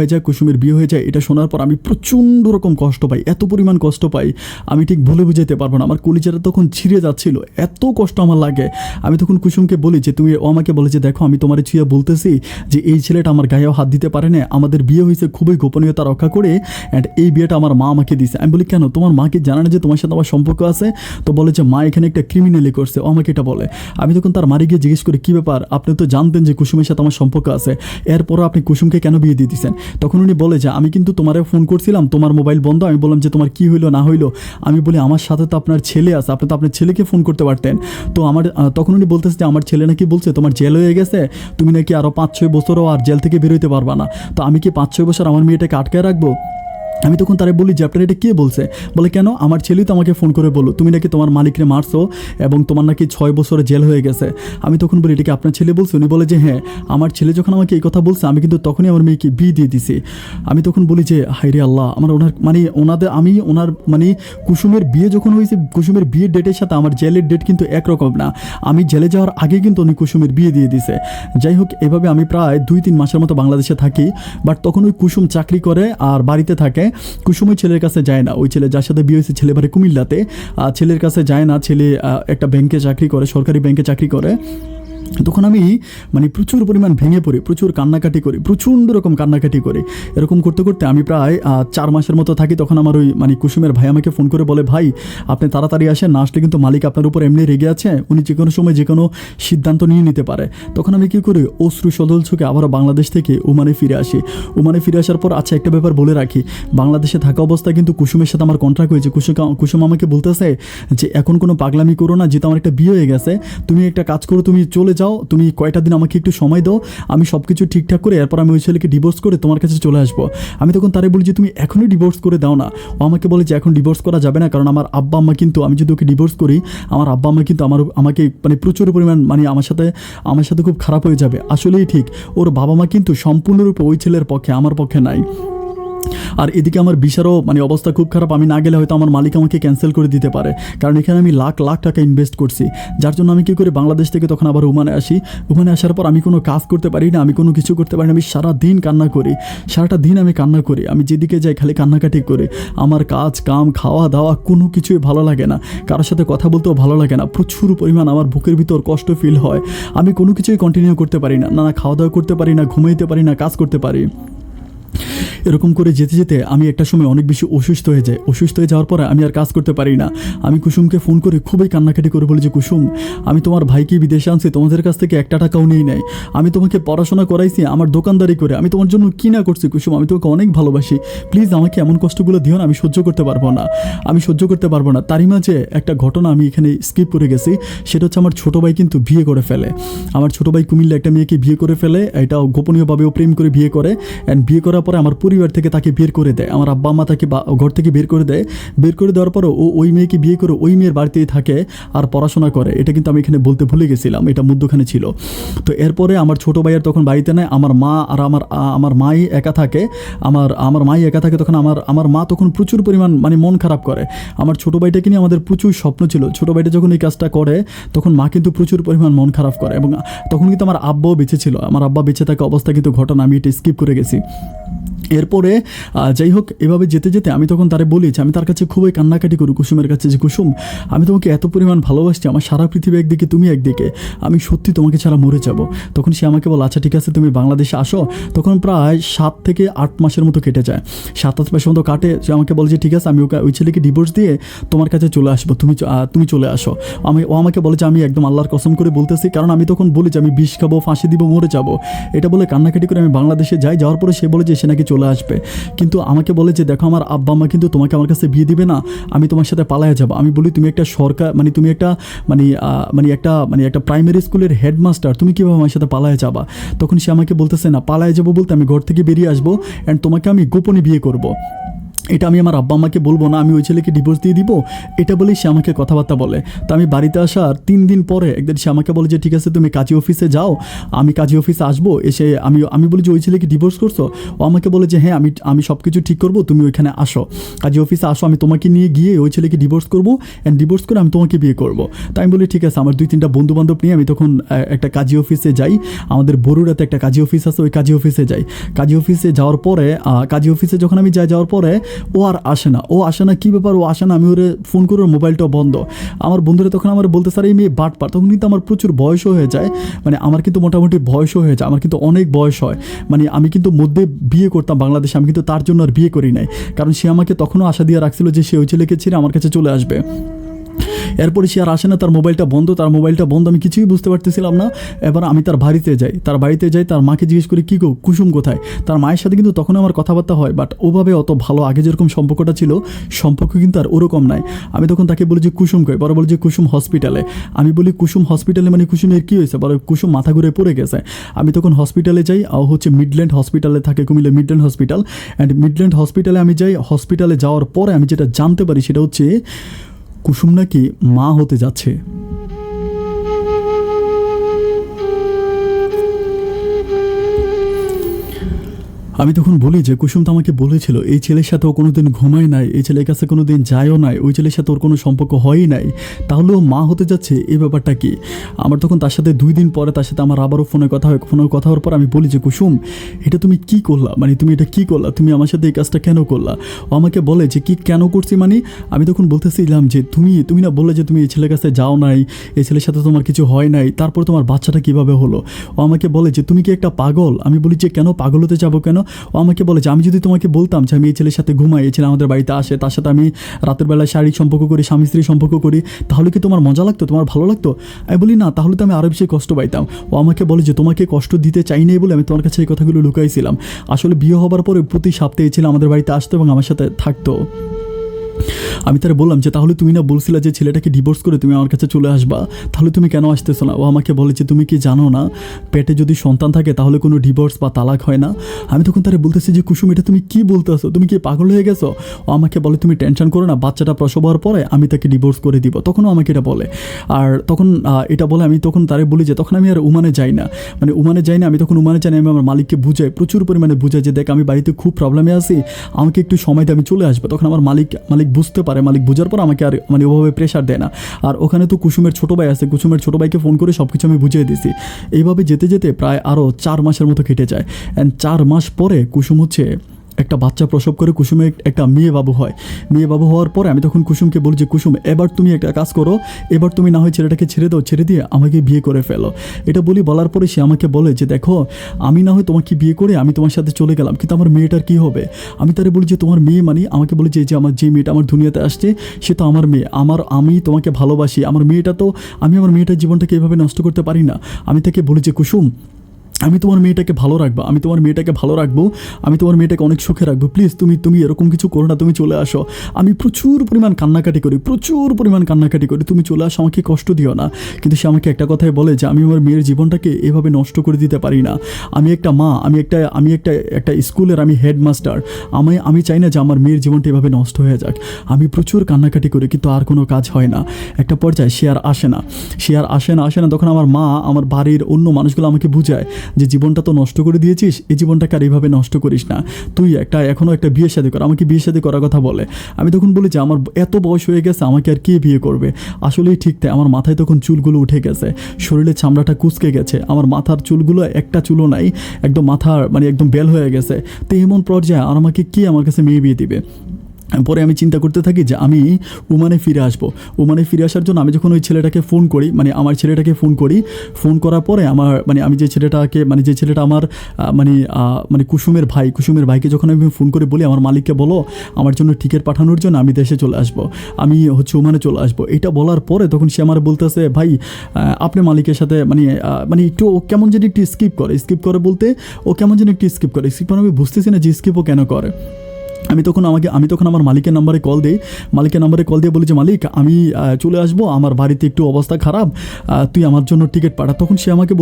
হয়ে যায়। এটা শোনার পর আমি প্রচণ্ড রকম কষ্ট পাই, এত পরিমাণ কষ্ট পাই আমি ঠিক বলে বুঝাতে পারবো না। আমার কলিজাটা তখন ছিঁড়ে যাচ্ছিল, এত কষ্ট আমার লাগে। আমি তখন কুসুমকে বলি যে ও আমাকে বলে যে দেখো আমি তোমার ছুঁয়ে বলতেছি যে এই ছেলেটা আমার গায়েও হাত দিতে পারে না, আমাদের বিয়ে হয়েছে খুবই গোপনীয়তা রক্ষা করে, অ্যান্ড এই বিয়েটা আমার মা আমাকে দিছে। আমি বলি কেন, তোমার মাকে জানা না যে তোমার সাথে আমার সম্পর্ক আছে? তো বলে যে মা এখানে একটা ক্রিমিনালি করছে, ও আমাকে এটা বলে। আমি তখন তার মারে গিয়ে জিজ্ঞেস করি কী ব্যাপার, আপনি তো জানতেন যে কুসুমের সাথে আমার সম্পর্ক আছে, এরপরও আপনি কুসুমকে কেন বিয়ে দিয়ে দিচ্ছেন? তখন উনি বলে যে আমি কিন্তু তোমারে ফোন করছিলাম, তোমার মোবাইল বন্ধ। আমি বললাম যে তোমার কি হইলো না হইলো? আমি বলি আমার সাথে তো আপনার ছেলে আছে, আপনি তো আপনার ছেলেকে ফোন করতে পারতেন। তো তখন উনি বলতেছে যে আমার ছেলে নাকি বলছে তোমার জেল হয়ে গেছে, তুমি নাকি আরও 5-6 বছরও আর জেল থেকে বেরোতে পারবা না। তো আমি কি 5-6 বছর আমার মেয়েটাকে আটকায় রাখবো? আমি তখন তারা বলি যে আপনার এটা কে বলছে? বলে কেন, আমার ছেলেই তো আমাকে ফোন করে বলো তুমি নাকি তোমার মালিকরে মারছো এবং তোমার নাকি 6 বছরে জেল হয়ে গেছে। আমি তখন বলি এটা কি আপনার ছেলে বলছে? উনি বলে যে হ্যাঁ, আমার ছেলে যখন আমাকে এই কথা বলছে আমি কিন্তু তখনই আমার মেয়েকে বিয়ে দিয়ে দিছি। আমি তখন বলি যে হায়রে আল্লাহ, ওনার মানে কুসুমের বিয়ে যখন হয়েছে, কুসুমের বিয়ের ডেটের সাথে আমার জেলের ডেট কিন্তু একরকম না। আমি জেলে যাওয়ার আগে কিন্তু উনি কুসুমের বিয়ে দিয়ে দিছে। যাই হোক, এভাবে আমি প্রায় 2-3 মাসের মতো বাংলাদেশে থাকি। বাট তখন ওই কুসুম চাকরি করে আর বাড়িতে থাকে। কুসুম ওই ছেলের কাছে যায় না, ওই ছেলে যার সাথে বিয়ে হয়েছে ছেলে বাড়ি কুমিল্লাতে, ছেলের কাছে যায় না। ছেলে একটা ব্যাংকে চাকরি করে, সরকারি ব্যাংকে চাকরি করে। তখন আমি মানে প্রচুর পরিমাণ ভেঙে পড়ি, প্রচুর কান্নাকাটি করি, প্রচণ্ড রকম কান্নাকাটি করি। এরকম করতে করতে আমি প্রায় 4 মাসের মতো থাকি। তখন আমার ওই মানে কুসুমের ভাই আমাকে ফোন করে বলে ভাই আপনি তাড়াতাড়ি আসেন, না আসলে কিন্তু মালিক আপনার উপর এমনি রেগে আছে, উনি যে কোনো সময় যে কোনো সিদ্ধান্ত নিয়ে নিতে পারে। তখন আমি কী করি, অশ্রু সদল চোখে আবারও বাংলাদেশ থেকে ওমানে ফিরে আসি। ওমানে ফিরে আসার পর আচ্ছা একটা ব্যাপার বলে রাখি, বাংলাদেশে থাকা অবস্থায় কিন্তু কুসুমের সাথে আমার কন্ট্রাক্ট হয়েছে। কুসুম আমাকে বলতেছে যে এখন কোনো পাগলামি করো না, যেহেতু আমার একটা বিয়ে হয়ে গেছে, তুমি একটা কাজ করো, তুমি চলে যাও, তুমি কয়টা দিন আমাকে একটু সময় দাও, আমি সব কিছু ঠিকঠাক করে এরপর আমি ওই ছেলেকে ডিভোর্স করে তোমার কাছে চলে আসবো। আমি তখন তারে বলি যে তুমি এখনই ডিভোর্স করে দাও না। ও আমাকে বলে যে এখন ডিভোর্স করা যাবে না, কারণ আমার আব্বা আম্মা কিন্তু, আমি যদি ওকে ডিভোর্স করি আমার আব্বা আম্মা কিন্তু আমাকে মানে প্রচুর পরিমাণ মানে আমার সাথে খুব খারাপ হয়ে যাবে। আসলেই ঠিক, ওর বাবা মা কিন্তু সম্পূর্ণরূপে ওই ছেলের পক্ষে, আমার পক্ষে নাই। আর এদিকে আমার ভিসারও মানে অবস্থা খুব খারাপ, আমি না গেলে হয়তো আমার মালিক আমাকে ক্যান্সেল করে দিতে পারে, কারণ এখানে আমি লাখ লাখ টাকা ইনভেস্ট করছি। যার জন্য আমি কী করি, বাংলাদেশ থেকে তখন আবার ওমানে আসি। ওমানে আসার পর আমি কোনো কাজ করতে পারি না, আমি কোনো কিছু করতে পারি না, আমি সারাদিন কান্না করি, সারাটা দিন আমি কান্না করি। আমি যেদিকে যাই খালি কান্নাকাটি করি। আমার কাজ কাম খাওয়া দাওয়া কোনো কিছুই ভালো লাগে না, কারোর সাথে কথা বলতেও ভালো লাগে না, প্রচুর পরিমাণ আমার বুকের ভিতর কষ্ট ফিল হয়। আমি কোনো কিছুই কন্টিনিউ করতে পারি না, না খাওয়া দাওয়া করতে পারি না, ঘুমাইতে পারি না, কাজ করতে পারি। এরকম করে যেতে যেতে আমি একটা সময় অনেক বেশি অসুস্থ হয়ে যাই। অসুস্থ হয়ে যাওয়ার পরে আমি আর কাজ করতে পারি না। আমি কুসুমকে ফোন করে খুবই কান্নাকাটি করে বলি যে কুসুম, আমি তোমার ভাইকে বিদেশে আনছি, তোমাদের কাছ থেকে 1 টাকাও নেই নাই, আমি তোমাকে পড়াশোনা করাইছি, আমার দোকানদারি করে আমি তোমার জন্য কি না করছি কুসুম, আমি তোমাকে অনেক ভালোবাসি, প্লিজ আমাকে এমন কষ্টগুলো দিও না, আমি সহ্য করতে পারবো না। তারই মাঝে একটা ঘটনা আমি এখানে স্কিপ করে গেছি, সেটা হচ্ছে আমার ছোটো ভাই কিন্তু বিয়ে করে ফেলে। আমার ছোটো ভাই কুমিল্লা একটা মেয়েকে বিয়ে করে ফেলে, এটা গোপনীয়ভাবেও প্রেম করে বিয়ে করে। অ্যান্ড বিয়ে করার পরে আমার পরিবার থেকে তাকে বের করে দেয়, আমার আব্বা আম্মা তাকে ঘর থেকে বের করে দেয়। বের করে দেওয়ার পরও ও ওই মেয়েকে বিয়ে করে ওই মেয়ের বাড়িতেই থাকে আর পড়াশোনা করে। এটা কিন্তু আমি এখানে বলতে ভুলে গেছিলাম, এটা মধ্যখানে ছিল। তো এরপরে আমার ছোটো ভাইয়ের তখন বাড়িতে নেয়, আমার মা আর আমার মাই একা থাকে। আমার মাই একা থাকে। তখন আমার মা তখন প্রচুর পরিমাণ মানে মন খারাপ করে। আমার ছোটো ভাইটাকে নিয়ে আমাদের প্রচুর স্বপ্ন ছিল। ছোটো ভাইটা যখন এই কাজটা করে তখন মা কিন্তু প্রচুর পরিমাণ মন খারাপ করে। এবং তখন কিন্তু আমার আব্বাও বেঁচে ছিল। আমার আব্বা বেঁচে থাকা অবস্থা কিন্তু ঘটনা আমি এটা স্কিপ করে গেছি। এরপরে যাই হোক, এভাবে যেতে যেতে আমি তখন তারে বলি যে আমি তার কাছে খুবই কান্নাকাটি করি কুসুমের কাছে, যে কুসুম আমি তোমাকে এত পরিমাণ ভালোবাসছি, আমার সারা পৃথিবী একদিকে তুমি একদিকে, আমি সত্যি তোমাকে ছাড়া মরে যাব। তখন সে আমাকে বলে আচ্ছা ঠিক আছে তুমি বাংলাদেশে আসো। তখন প্রায় 7 থেকে 8 মাসের মতো কেটে যায়, 7-8 মাসের মতো কাটে। সে আমাকে বলে যে ঠিক আছে আমি ওই ছেলেকে ডিভোর্স দিয়ে তোমার কাছে চলে আসবো, তুমি চলে আসো। ও আমাকে বলে যে আমি একদম আল্লাহর কসম করে বলতেছি, কারণ আমি তখন বলি যে আমি বিষ খাবো, ফাঁসি দিব, মরে যাব। এটা বলে কান্নাকাটি করে আমি বাংলাদেশে যাই। যাওয়ার পরে সে বলে যে সে নাকি চলে আসবে, কিন্তু আমাকে বলে যে দেখো আমার আব্বা আম্মা কিন্তু তোমাকে আমার কাছে বিয়ে দিবে না, আমি তোমার সাথে পালায়ে যাবো। আমি বলি তুমি একটা সরকার তুমি একটা একটা প্রাইমারি স্কুলের হেডমাস্টার, তুমি কীভাবে আমার সাথে পালায়ে যাবা? তখন সে আমাকে বলতেছে না পালায়ে যাবো বলতে আমি ঘর থেকে বেরিয়ে আসবো অ্যান্ড তোমাকে আমি গোপনে বিয়ে করব। এটা আমি আমার আব্বা আম্মাকে বলবো না, আমি ওই ছেলেকে ডিভোর্স দিয়ে দিব, এটা বলেই সে আমাকে কথাবার্তা বলে। তো আমি বাড়িতে আসার 3 দিন পরে একদিন সে আমাকে বলে যে ঠিক আছে তুমি কাজী অফিসে যাও, আমি কাজী অফিসে আসবো। এসে আমি বলি যে ওই ছেলেকে ডিভোর্স করছো? ও আমাকে বলে যে হ্যাঁ আমি সব কিছু ঠিক করবো, তুমি ওইখানে আসো, কাজী অফিসে আসো, আমি তোমাকে নিয়ে গিয়ে ওই ছেলেকে ডিভোর্স করবো অ্যান্ড ডিভোর্স করে আমি তোমাকে বিয়ে করবো। তাই আমি বলি ঠিক আছে। আমার 2-3টা বন্ধু বান্ধব নিয়ে আমি তখন একটা কাজী অফিসে যাই, আমাদের বরুড়াতে একটা কাজী অফিস আছে, ওই কাজী অফিসে যাই। কাজী অফিসে যাওয়ার পরে কাজী অফিসে যখন আমি যাওয়ার পরে ও আর আসে না, কী ব্যাপার ও আসে না, আমি ওরে ফোন করে ওর মোবাইলটা বন্ধ। আমার বন্ধুরা তখন আমার বলতে স্যার এই মেয়ে বাটপার। তখন কিন্তু আমার প্রচুর বয়সও হয়ে যায়, আমার কিন্তু মোটামুটি বয়সও হয়ে যায়, আমার কিন্তু অনেক বয়স হয়। আমি কিন্তু মধ্যে বিয়ে করতাম বাংলাদেশে, আমি কিন্তু তার জন্য আর বিয়ে করি নাই, কারণ সে আমাকে তখনও আশা দিয়ে রাখছিল যে সে ওই ছেলেকে ছেড়ে আমার কাছে চলে আসবে। এরপরে সে আর আসে না, তার মোবাইলটা বন্ধ, আমি কিছুই বুঝতে পারতেছিলাম না। এবার আমি তার বাড়িতে যাই, তার মাকে জিজ্ঞেস করি কী গো কুসুম কোথায়? তার মায়ের সাথে কিন্তু তখন আমার কথাবার্তা হয়, বাট ওভাবে অত ভালো আগে যেরকম সম্পর্কটা ছিল সম্পর্ক কিন্তু আর ওরকম নাই। আমি তখন তাকে বলি যে কুসুম কই? বড় বলে যে কুসুম হসপিটালে। আমি বলি কুসুম হসপিটালে কুসুমের কী হয়েছে? বলে কুসুম মাথা ঘুরে পড়ে গেছে। আমি তখন হসপিটালে যাই, মিডল্যান্ড হসপিটালে থাকে, Comilla Midland hospital. And Midland হসপিটালে আমি যাই। হসপিটালে যাওয়ার পরে আমি যেটা জানতে পারি সেটা হচ্ছে কুসুম নাকি মা হতে যাচ্ছে। আমি তখন বলি যে কুসুম তো আমাকে বলেছিল এই ছেলের সাথে ও কোনোদিন ঘুমায় নাই, এই ছেলের কাছে কোনোদিন যায়ও নাই, ওই ছেলের সাথে ওর কোনো সম্পর্ক হয়ই নাই, তাহলে ও মা হতে যাচ্ছে, এই ব্যাপারটা কি? আমার তখন তার সাথে 2 দিন পরে তার সাথে আমার আবারও ফোনে কথা হওয়ার পর আমি বলি যে কুসুম এটা তুমি কি করলা, তুমি এটা কি করলা, তুমি আমার সাথে এই কাজটা কেন করলা? ও আমাকে বলে যে কি কেন করছি, আমি তখন বলতেছিলাম যে তুমি না বললে যে তুমি এই ছেলের কাছে যাও নাই, এই ছেলের সাথে তোমার কিছু হয় নাই, তারপর তোমার বাচ্চাটা কিভাবে হলো? ও আমাকে বলে যে তুমি কি একটা পাগল? আমি বলি যে কেন, পাগল হতে যাবো কেন? ও আমাকে বলে যে আমি যদি তোমাকে বলতাম যে আমি এই ছেলের সাথে ঘুমাই, এই ছেলে আমাদের বাড়িতে আসে, তার সাথে আমি রাতের বেলায় শারীরিক সম্পর্ক করি, স্বামী স্ত্রী সম্পর্ক করি, তাহলে কি তোমার মজা লাগতো, তোমার ভালো লাগতো? আমি বলি না, তাহলে তো আমি আরও বেশি কষ্ট পাইতাম। ও আমাকে বলে যে তোমাকে কষ্ট দিতে চাই নাই বলে আমি তোমার কাছে এই কথাগুলো লুকাইছিলাম। আসলে বিয়ে হবার পরে প্রতি সপ্তাহে এই ছেলে আমাদের বাড়িতে আসতো এবং আমার সাথে থাকতো। আমি তারা বললাম যে তাহলে তুমি না বলছিলা যে ছেলেটাকে ডিভোর্স করে তুমি আমার কাছে চলে আসবা, তাহলে তুমি কেন আসতেছো না? ও আমাকে বলে যে তুমি কি জানো না পেটে যদি সন্তান থাকে তাহলে কোনো ডিভোর্স বা তালাক হয় না? আমি তখন তারা বলতেছি যে কুসুম এটা তুমি কি বলতেছো, তুমি কি পাগল হয়ে গেছো? ও আমাকে বলে তুমি টেনশন করো না, বাচ্চাটা প্রসব হওয়ার পরে আমি তাকে ডিভোর্স করে দিব। তখনও আমাকে এটা বলে। আর তখন এটা বলে আমি তখন তারে বলি যে তখন আমি আর ওমানে যাই না, আমি তখন ওমানে যাই না, আমি আমার মালিককে বুঝাই, প্রচুর পরিমাণে বুঝাই যে দেখ আমি বাড়িতে খুব প্রবলেমে আছি, আমাকে একটু সময় দিয়ে আমি চলে আসবো। তখন আমার মালিক বুঝতে পারে, মালিক বোঝার পর আমাকে আর ওভাবে প্রেশার দেয় না। আর ওখানে তো কুসুমের ছোটো ভাই আছে, কুসুমের ছোটো ভাইকে ফোন করে সব কিছু আমি বুঝিয়ে দিছি। এইভাবে যেতে যেতে প্রায় আরও 4 মাসের মতো কেটে যায়। অ্যান্ড 4 মাস পরে কুসুম একটা বাচ্চা প্রসব করে কুসুমে একটা মেয়ে বাবু হওয়ার পরে আমি তখন কুসুমকে বলি যে কুসুম এবার তুমি একটা কাজ করো, এবার তুমি না হয় ছেলেটাকে ছেড়ে দাও, ছেড়ে দিয়ে আমাকে বিয়ে করে ফেলো। এটা বলার পরে সে আমাকে বলে যে দেখো আমি না হয় তোমাকে বিয়ে করে আমি তোমার সাথে চলে গেলাম, কিন্তু আমার মেয়েটার কি হবে? আমি তারে বলি যে তোমার মেয়ে আমাকে বলে যে আমার যে মেয়েটা আমার দুনিয়াতে আসছে সে তো আমার মেয়ে, আমি তোমাকে ভালোবাসি, আমার মেয়েটা তো আমি আমার মেয়েটার জীবনটাকে এভাবে নষ্ট করতে পারি না। আমি তাকে বলি যে কুসুম আমি তোমার মেয়েটাকে ভালো রাখবো, আমি তোমার মেয়েটাকে অনেক সুখে রাখবো, প্লিজ তুমি এরকম কিছু করো না, তুমি চলে আসো। আমি প্রচুর পরিমাণ কান্নাকাটি করি, তুমি চলে আসো, আমাকে কষ্ট দিও না। কিন্তু সে আমাকে একটা কথাই বলে যে আমি আমার মেয়ের জীবনটাকে এভাবে নষ্ট করে দিতে পারি না, আমি একটা মা, আমি একটা স্কুলের আমি হেডমাস্টার, আমি চাই না যে আমার মেয়ের জীবনটা এভাবে নষ্ট হয়ে যাক। আমি প্রচুর কান্নাকাটি করি কিন্তু আর কোনো কাজ হয় না। একটা পর্যায়ে সে আর আসে না। তখন আমার মা, আমার বাড়ির অন্য মানুষগুলো আমাকে বুঝায় যে জীবনটা তো নষ্ট করে দিয়েছিস, এই জীবনটাকে আর এইভাবে নষ্ট করিস না, তুই এখনও একটা বিয়ে শাদী কর, আমাকে বিয়ে শাদী করার কথা বলে। আমি তখন বলি যে আমার এত বয়স হয়ে গেছে, আমাকে আর কে বিয়ে করবে। আসলেই ঠিক তাই, আমার মাথায় তখন চুলগুলো উঠে গেছে, শরীরের চামড়াটা কুঁচকে গেছে, আমার মাথার চুলগুলো একটা চুলও নাই, একদম মাথার মানে একদম বেল হয়ে গেছে। তো এমন পর্যায়ে আর আমাকে কে আমার কাছে মেয়ে বিয়ে দিবে। পরে আমি চিন্তা করতে থাকি যে আমি ওমানে ফিরে আসবো। ওমানে ফিরে আসার জন্য আমি যখন ওই ছেলেটাকে ফোন করি, মানে আমার ছেলেটাকে ফোন করি, ফোন করার পরে আমার মানে আমি যে ছেলেটাকে মানে যে ছেলেটা আমার মানে কুসুমের ভাইকে যখন আমি ফোন করে বলি আমার মালিককে বলো আমার জন্য টিকিট পাঠানোর জন্য আমি দেশে চলে আসবো, আমি ওমানে চলে আসবো, এটা বলার পরে তখন সে আমার বলতেছে ভাই আপনি মালিকের সাথে মানে একটু ও কেমন যেন একটু স্কিপ করে বলতে, ও কেমন যেন একটু স্কিপ করে আমি বুঝতেছি না যে স্কিপও কেন করে। আমি তখন আমার মালিকের নাম্বারে কল দিয়ে বলি যে মালিক আমি চলে আসবো, আমার বাড়িতে একটু অবস্থা খারাপ, তুই আমার জন্য টিকিট পাঠা। তখন সে আমাকে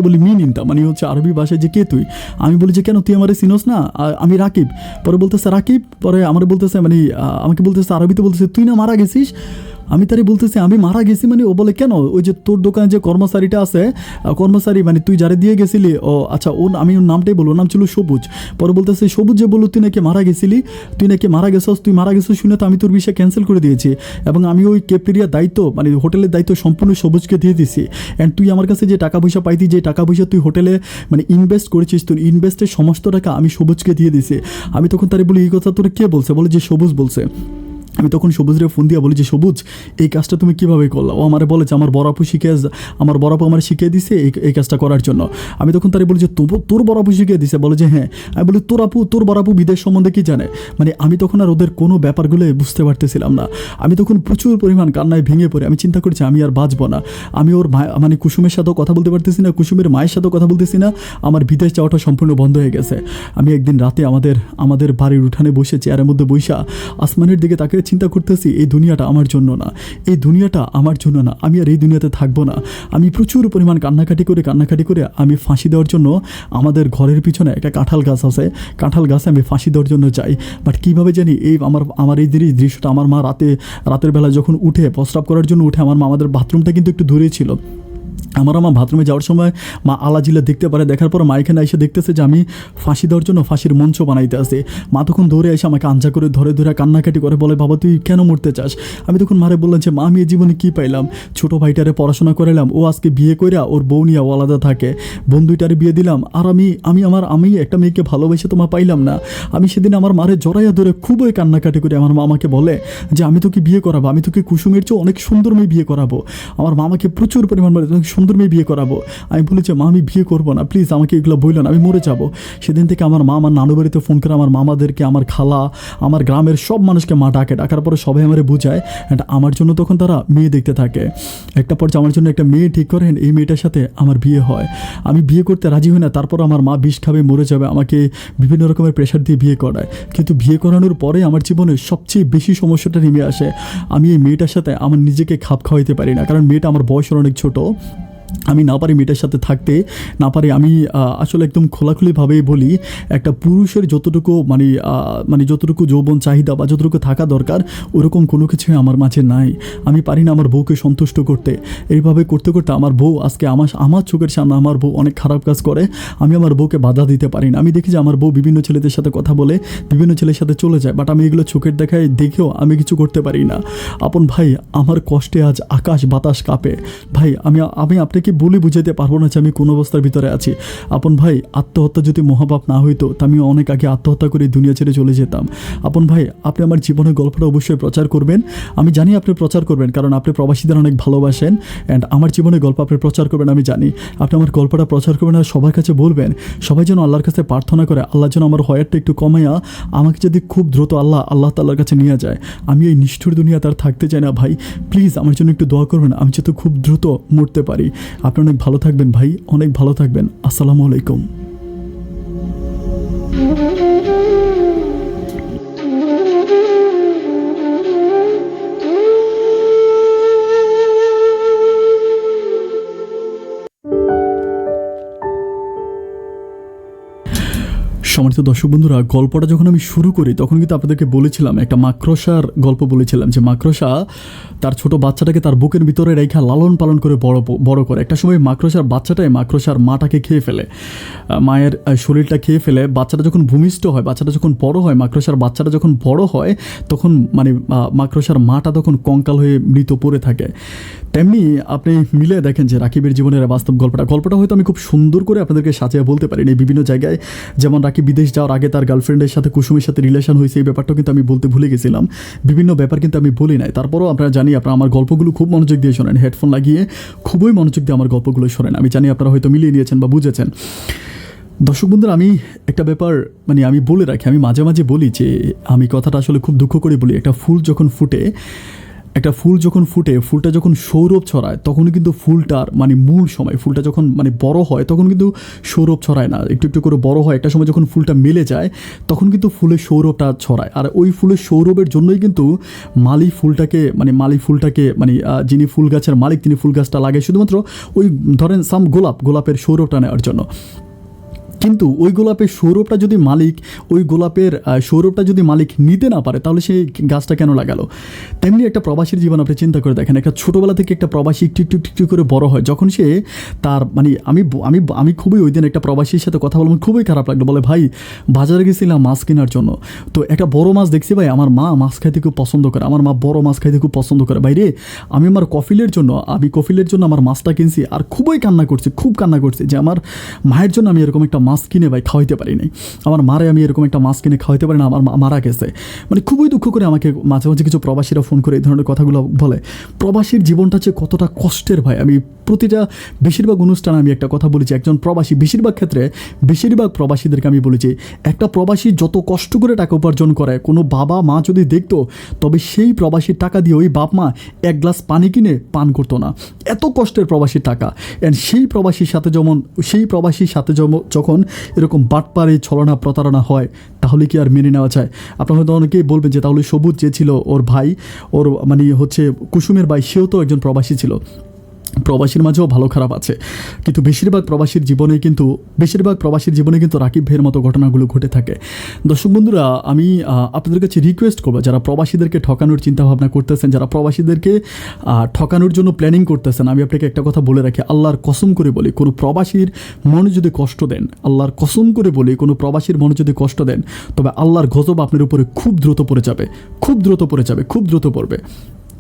বলি মিনিনটা মানে হচ্ছে আরবি ভাষায় যে কে তুই। আমি বলি যে কেন তুই আমারে চিনোস না, আমি রাকিব। পরে বলতেছে রাকিব, পরে আমার বলতেছে আমাকে বলতেছে আরবিতে বলতেছে তুই না মারা গেছিস। আমি তারই বলতেছি আমি মারা গেছি মানে, ও বলে কেন, ওই যে তোর দোকানে যে কর্মচারীটা আছে, কর্মচারী মানে তুই যারা দিয়ে গেছিলি, ও আচ্ছা আমি ওর নামটাই বলবো, নাম ছিল সবুজ। পরে বলতেছে সবুজ যে বললো তুই নাকি মারা গেছিস, তুই মারা গেছিস শুনে তো আমি তোর বিষয় ক্যান্সেল করে দিয়েছি, এবং আমি ওই ক্যাফেটেরিয়ার দায়িত্ব মানে হোটেলের দায়িত্ব সম্পূর্ণ সবুজকে দিয়ে দিছি। অ্যান্ড তুই আমার কাছে যে টাকা পয়সা পাইতি, যে টাকা পয়সা তুই হোটেলে মানে ইনভেস্ট করেছিস, তোর ইনভেস্টের সমস্ত টাকা আমি সবুজকে দিয়ে দিছি। আমি তখন তারে বলি এই কথা তোর কে বলছে, বলে যে সবুজ বলছে। আমি তখন সবুজরে ফোন দিয়ে বলি যে সবুজ এই কাজটা তুমি কীভাবে করলো। ও আমার বলে যে আমার বড় আপু আমার শিখিয়ে দিছে এই কাজটা করার জন্য। আমি তখন তারে বলি যে তোর বড় আপু শিখিয়ে দিছে, বলে যে হ্যাঁ। আমি বলি তোর বড় আপু বিদেশ সম্বন্ধে কি জানে। মানে আমি তখন আর ওদের কোনো ব্যাপারগুলো বুঝতে পারতেছিলাম না। আমি তখন প্রচুর পরিমাণ কান্নায় ভেঙে পড়ে আমি চিন্তা করছি আমি আর বাঁচবো না। আমি ওর মানে কুসুমের সাথেও কথা বলতে পারতেছি না, কুসুমের মায়ের সাথেও কথা বলতেছি না, আমার বিদেশ যাওয়াটা সম্পূর্ণ বন্ধ হয়ে গেছে। আমি একদিন রাতে আমাদের বাড়ির উঠানে বসে চেয়ারের মধ্যে বসা আসমানের দিকে তাকে চিন্তা করতেছি এই দুনিয়াটা আমার জন্য না, আমি আর এই দুনিয়াতে থাকবো না। আমি প্রচুর পরিমাণ কান্নাকাটি করে আমি ফাঁসি দেওয়ার জন্য আমাদের ঘরের পিছনে একটা কাঁঠাল গাছে আমি ফাঁসি দেওয়ার জন্য যাই। বাট কীভাবে জানি এই আমার এই দৃশ্যটা আমার মা রাতের বেলা যখন উঠে প্রস্রাব করার জন্য উঠে, আমার মা আমাদের বাথরুমটা কিন্তু একটু দূরে ছিল, আমার বাথরুমে যাওয়ার সময় মা আলাজিলা দেখতে পারে, দেখার পর মা এখানে এসে দেখতেছে যে আমি ফাঁসি দেওয়ার জন্য ফাঁসির মঞ্চ বানাইতে আসি। মা তখন দৌড়ে এসে আমাকে আঞ্জা করে ধরে কান্নাকাটি করে বলে বাবা তুই কেন মরতে চাস। আমি তখন মারে বললাম যে মা আমি এই জীবনে কী পাইলাম, ছোটো ভাইটারে পড়াশোনা করালাম, ও আজকে বিয়ে কইরা ওর বউ নিয়ে ও আলাদা থাকে, বোন দুইটারে বিয়ে দিলাম, আর আমি একটা মেয়েকে ভালোবেসে তোমার পাইলাম না। আমি সেদিন আমার মারে জড়াইয়া ধরে খুবই কান্নাকাটি করে আমার মা আমাকে বলে যে আমি তোকে বিয়ে করাবো, আমি তোকে কুসুমের চেয়ে অনেক সুন্দর মেয়ে বিয়ে করাবো। আমার মা আমাকে প্রচুর পরিমাণ বলে সুন্দর মেয়ে বিয়ে করাবো। আমি বলেছি মা আমি বিয়ে করবো না, প্লিজ আমাকে এগুলো বললো না, আমি মরে যাবো। সেদিন থেকে আমার মা আমার নানু বাড়িতে ফোন করে আমার মামাদেরকে, আমার খালা, আমার গ্রামের সব মানুষকে মা ডাকার পরে সবাই আমারে বুঝায়, অ্যান্ড আমার জন্য তখন তারা মেয়ে দেখতে থাকে। একটা পর্যায়ে আমার জন্য একটা মেয়ে ঠিক করেন, এই মেয়েটার সাথে আমার বিয়ে হয়। আমি বিয়ে করতে রাজি হই না, তারপর আমার মা বিষ খাবে মরে যাবে, আমাকে বিভিন্ন রকমের প্রেশার দিয়ে বিয়ে করায়। কিন্তু বিয়ে করানোর পরে আমার জীবনে সবচেয়ে বেশি সমস্যাটা নেমে আসে, আমি এই মেয়েটার সাথে আমার নিজেকে খাপ খাওয়াইতে পারি না, কারণ মেয়েটা আমার বয়সের অনেক ছোট। আমি না পারি মেয়েটার সাথে থাকতে, না পারি আমি আসলে একদম খোলাখুলিভাবেই বলি একটা পুরুষের যতটুকু যতটুকু যৌবন চাহিদা বা যতটুকু থাকা দরকার ওরকম কোনো কিছুই আমার মাঝে নাই। আমি পারি না আমার বউকে সন্তুষ্ট করতে। এইভাবে করতে আমার বউ আজকে আমার চোখের সামনে আমার বউ অনেক খারাপ কাজ করে, আমি আমার বউকে বাধা দিতে পারি না। আমি দেখি যে আমার বউ বিভিন্ন ছেলেদের সাথে কথা বলে, বিভিন্ন ছেলের সাথে চলে যায়, বাট আমি এগুলো চোখের দেখেও আমি কিছু করতে পারি না। আপন ভাই আমার কষ্টে আজ আকাশ বাতাস কাঁপে। ভাই আমি আপনাকে বলে বুঝাইতে পারবো না যে আমি কোন অবস্থার ভিতরে আছি। আপন ভাই আত্মহত্যা যদি মহাপাপ না হইতো তা আমি অনেক আগে আত্মহত্যা করে দুনিয়া ছেড়ে চলে যেতাম। আপন ভাই আপনি আমার জীবনের গল্পটা অবশ্যই প্রচার করবেন, আমি জানি আপনি প্রচার করবেন, কারণ আপনি প্রবাসীদের অনেক ভালোবাসেন, অ্যান্ড আমার জীবনের গল্প আপনি প্রচার করবেন আমি জানি। আপনি আমার গল্পটা প্রচার করবেন আর সবার কাছে বলবেন, সবাই যেন আল্লাহর কাছে প্রার্থনা করে আল্লাহ যেন আমার হয়ারটা একটু কমাইয়া আমাকে যদি খুব দ্রুত আল্লাহ তাআলার কাছে নিয়ে যায়। আমি এই নিষ্ঠুর দুনিয়া তার থাকতে চাই না ভাই, প্লিজ আমার জন্য একটু দোয়া করবেন, আমি যাতে খুব দ্রুত মরতে পারি। আপনি অনেক ভালো থাকবেন ভাই, অনেক ভালো থাকবেন। আসসালামু আলাইকুম। সম্মানিত দর্শক বন্ধুরা, গল্পটা যখন আমি শুরু করি তখন কিন্তু আপনাদেরকে বলেছিলাম, একটা মাকড়সার গল্প বলেছিলাম, যে মাকড়সা তার ছোট বাচ্চাটাকে তার বুকের ভিতরে রেখা লালন পালন করে বড় করে। একটা সময় মাকড়সার বাচ্চাটাই মাকড়সার মাটাকে খেয়ে ফেলে, মায়ের শরীরটা খেয়ে ফেলে। বাচ্চাটা যখন ভূমিষ্ঠ হয়, বাচ্চাটা যখন বড় হয়, মাকড়সার বাচ্চাটা যখন বড় হয়, তখন মানে মাকড়সার মাটা তখন কঙ্কাল হয়ে মৃত পড়ে থাকে। তেমনি আপনি মিলে দেখেন যে রাকিবের জীবনের বাস্তব গল্পটা হয়তো আমি খুব সুন্দর করে আপনাদেরকে সাজিয়ে বলতে পারিনি। বিভিন্ন জায়গায় যেমন রাকিব বিদেশ যাওয়ার আগে তার গার্লফ্রেন্ডের সাথে কুসুমের সাথে রিলেশন হয়েছে, এই ব্যাপারটাও কিন্তু আমি বলতে ভুলে গেছিলাম। বিভিন্ন ব্যাপার কিন্তু আমি বলি নাই। তারপরও আপনারা জানি, আপনারা আমার গল্পগুলো খুব মনোযোগ দিয়ে শোনেন, হেডফোন লাগিয়ে খুবই মনোযোগ দিয়ে আমার গল্পগুলো শোনেন। আমি জানি আপনারা হয়তো মিলিয়ে নিয়েছেন বা বুঝেছেন। দর্শক বন্ধুরা, আমি একটা ব্যাপার আমি বলে রাখি, আমি মাঝে মাঝে বলি যে আমি কথাটা আসলে খুব দুঃখ করে বলি। একটা ফুল যখন ফুটে, ফুলটা যখন সৌরভ ছড়ায়, তখনই কিন্তু ফুলটার মূল সময়, ফুলটা যখন বড় হয় তখন কিন্তু সৌরভ ছড়ায় না, একটু একটু করে বড় হয়। একটা সময় যখন ফুলটা মেলে যায় তখন কিন্তু ফুলের সৌরভটা ছড়ায়। আর ওই ফুলের সৌরভের জন্যই কিন্তু মালি ফুলটাকে যিনি ফুল গাছের মালিক, তিনি ফুল গাছটা লাগায় শুধুমাত্র ওই ধরেন গোলাপের সৌরভটা নেওয়ার জন্য। কিন্তু ওই গোলাপের সৌরভটা যদি মালিক নিতে না পারে, তাহলে সেই গাছটা কেন লাগালো? তেমনি একটা প্রবাসীর জীবন আপনি চিন্তা করে দেখেন। একটা ছোটোবেলা থেকে একটা প্রবাসী একটু একটু একটু করে বড় হয়, যখন সে তার আমি খুবই ওই দিন একটা প্রবাসীর সাথে কথা বললাম, খুবই খারাপ লাগলো। বলে, ভাই বাজারে গেছিলাম মাছ কেনার জন্য, তো একটা বড় মাছ দেখছি ভাই, আমার মা মাছ খাইতে খুব পছন্দ করে, আমার মা বড় মাছ খাইতে খুব পছন্দ করে। ভাই রে, আমি আমার কফিলের জন্য আমার মাছটা কিনছি, আর খুব কান্না করছি যে আমার মায়ের জন্য আমি এরকম একটা মাছ কিনে ভাই খাওয়াইতে পারি নাই, আমার মারে আমি এরকম একটা মাছ কিনে খাওয়াইতে পারি না, আমার মারা গেছে। খুবই দুঃখ করে আমাকে মাঝে মাঝে কিছু প্রবাসীরা ফোন করে এই ধরনের কথাগুলো বলে। প্রবাসীর জীবনটা যে কতটা কষ্টের ভাই, আমি বেশিরভাগ অনুষ্ঠানে আমি একটা কথা বলেছি, একজন প্রবাসী, বেশিরভাগ প্রবাসীদেরকে আমি বলেছি, একটা প্রবাসী যত কষ্ট করে টাকা উপার্জন করে, কোনো বাবা মা যদি দেখতো, তবে সেই প্রবাসীর টাকা দিয়ে ওই বাপ মা এক গ্লাস পানি কিনে পান করতো না। এত কষ্টের প্রবাসীর টাকা। অ্যান্ড সেই প্রবাসীর সাথে যখন এরকম বাটপাড়ি ছলনা প্রতারণা হয়, তাহলে কি আর মেনে নেওয়া যায়? আপনারা হয়তো অনেকেই বলবেন যে তাহলে সবুজ যে ছিল ওর ভাই, ওর কুসুমের ভাই, সেও তো একজন প্রবাসী ছিল। প্রবাসীর মাঝেও ভালো খারাপ আছে, কিন্তু বেশিরভাগ প্রবাসীর জীবনে কিন্তু রাকিব ভাইয়ের মতো ঘটনাগুলো ঘটে থাকে। দর্শক বন্ধুরা, আমি আপনাদের কাছে রিকোয়েস্ট করবো, যারা প্রবাসীদেরকে ঠকানোর চিন্তাভাবনা করতেছেন, যারা প্রবাসীদেরকে ঠকানোর জন্য প্ল্যানিং করতেছেন, আমি আপনাকে একটা কথা বলে রাখি, আল্লাহর কসম করে বলি, কোনো প্রবাসীর মনে যদি কষ্ট দেন, তবে আল্লাহর গজব আপনার উপরে খুব দ্রুত পড়বে।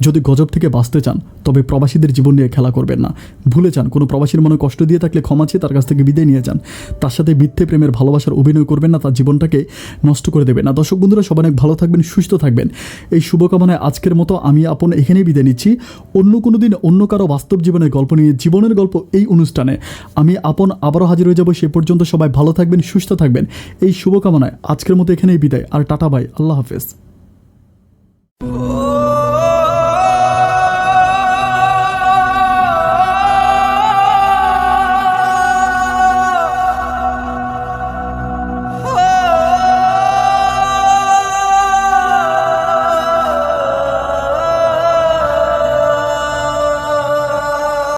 যদি গজব থেকে বাঁচতে চান, তবে প্রবাসীদের জীবন নিয়ে খেলা করবেন না, ভুলে যান। কোনো প্রবাসীর মনে কষ্ট দিয়ে থাকলে ক্ষমা চেয়ে তার কাছ থেকে বিদায় নিয়ে যান। তার সাথে মিথ্যে প্রেমের ভালোবাসার অভিনয় করবেন না, তার জীবনটাকে নষ্ট করে দেবেন না। দর্শক বন্ধুরা, সবাই অনেক ভালো থাকবেন, সুস্থ থাকবেন, এই শুভকামনায় আজকের মতো আমি এখানেই বিদায় নিচ্ছি। অন্য কোনো দিন অন্য কারো বাস্তব জীবনের গল্প নিয়ে, জীবনের গল্প এই অনুষ্ঠানে আমি আবারও হাজির হয়ে যাবো। সে পর্যন্ত সবাই ভালো থাকবেন, সুস্থ থাকবেন, এই শুভকামনায় আজকের মতো এখানেই বিদায়। আর টাটা বাই, আল্লাহ হাফেজ।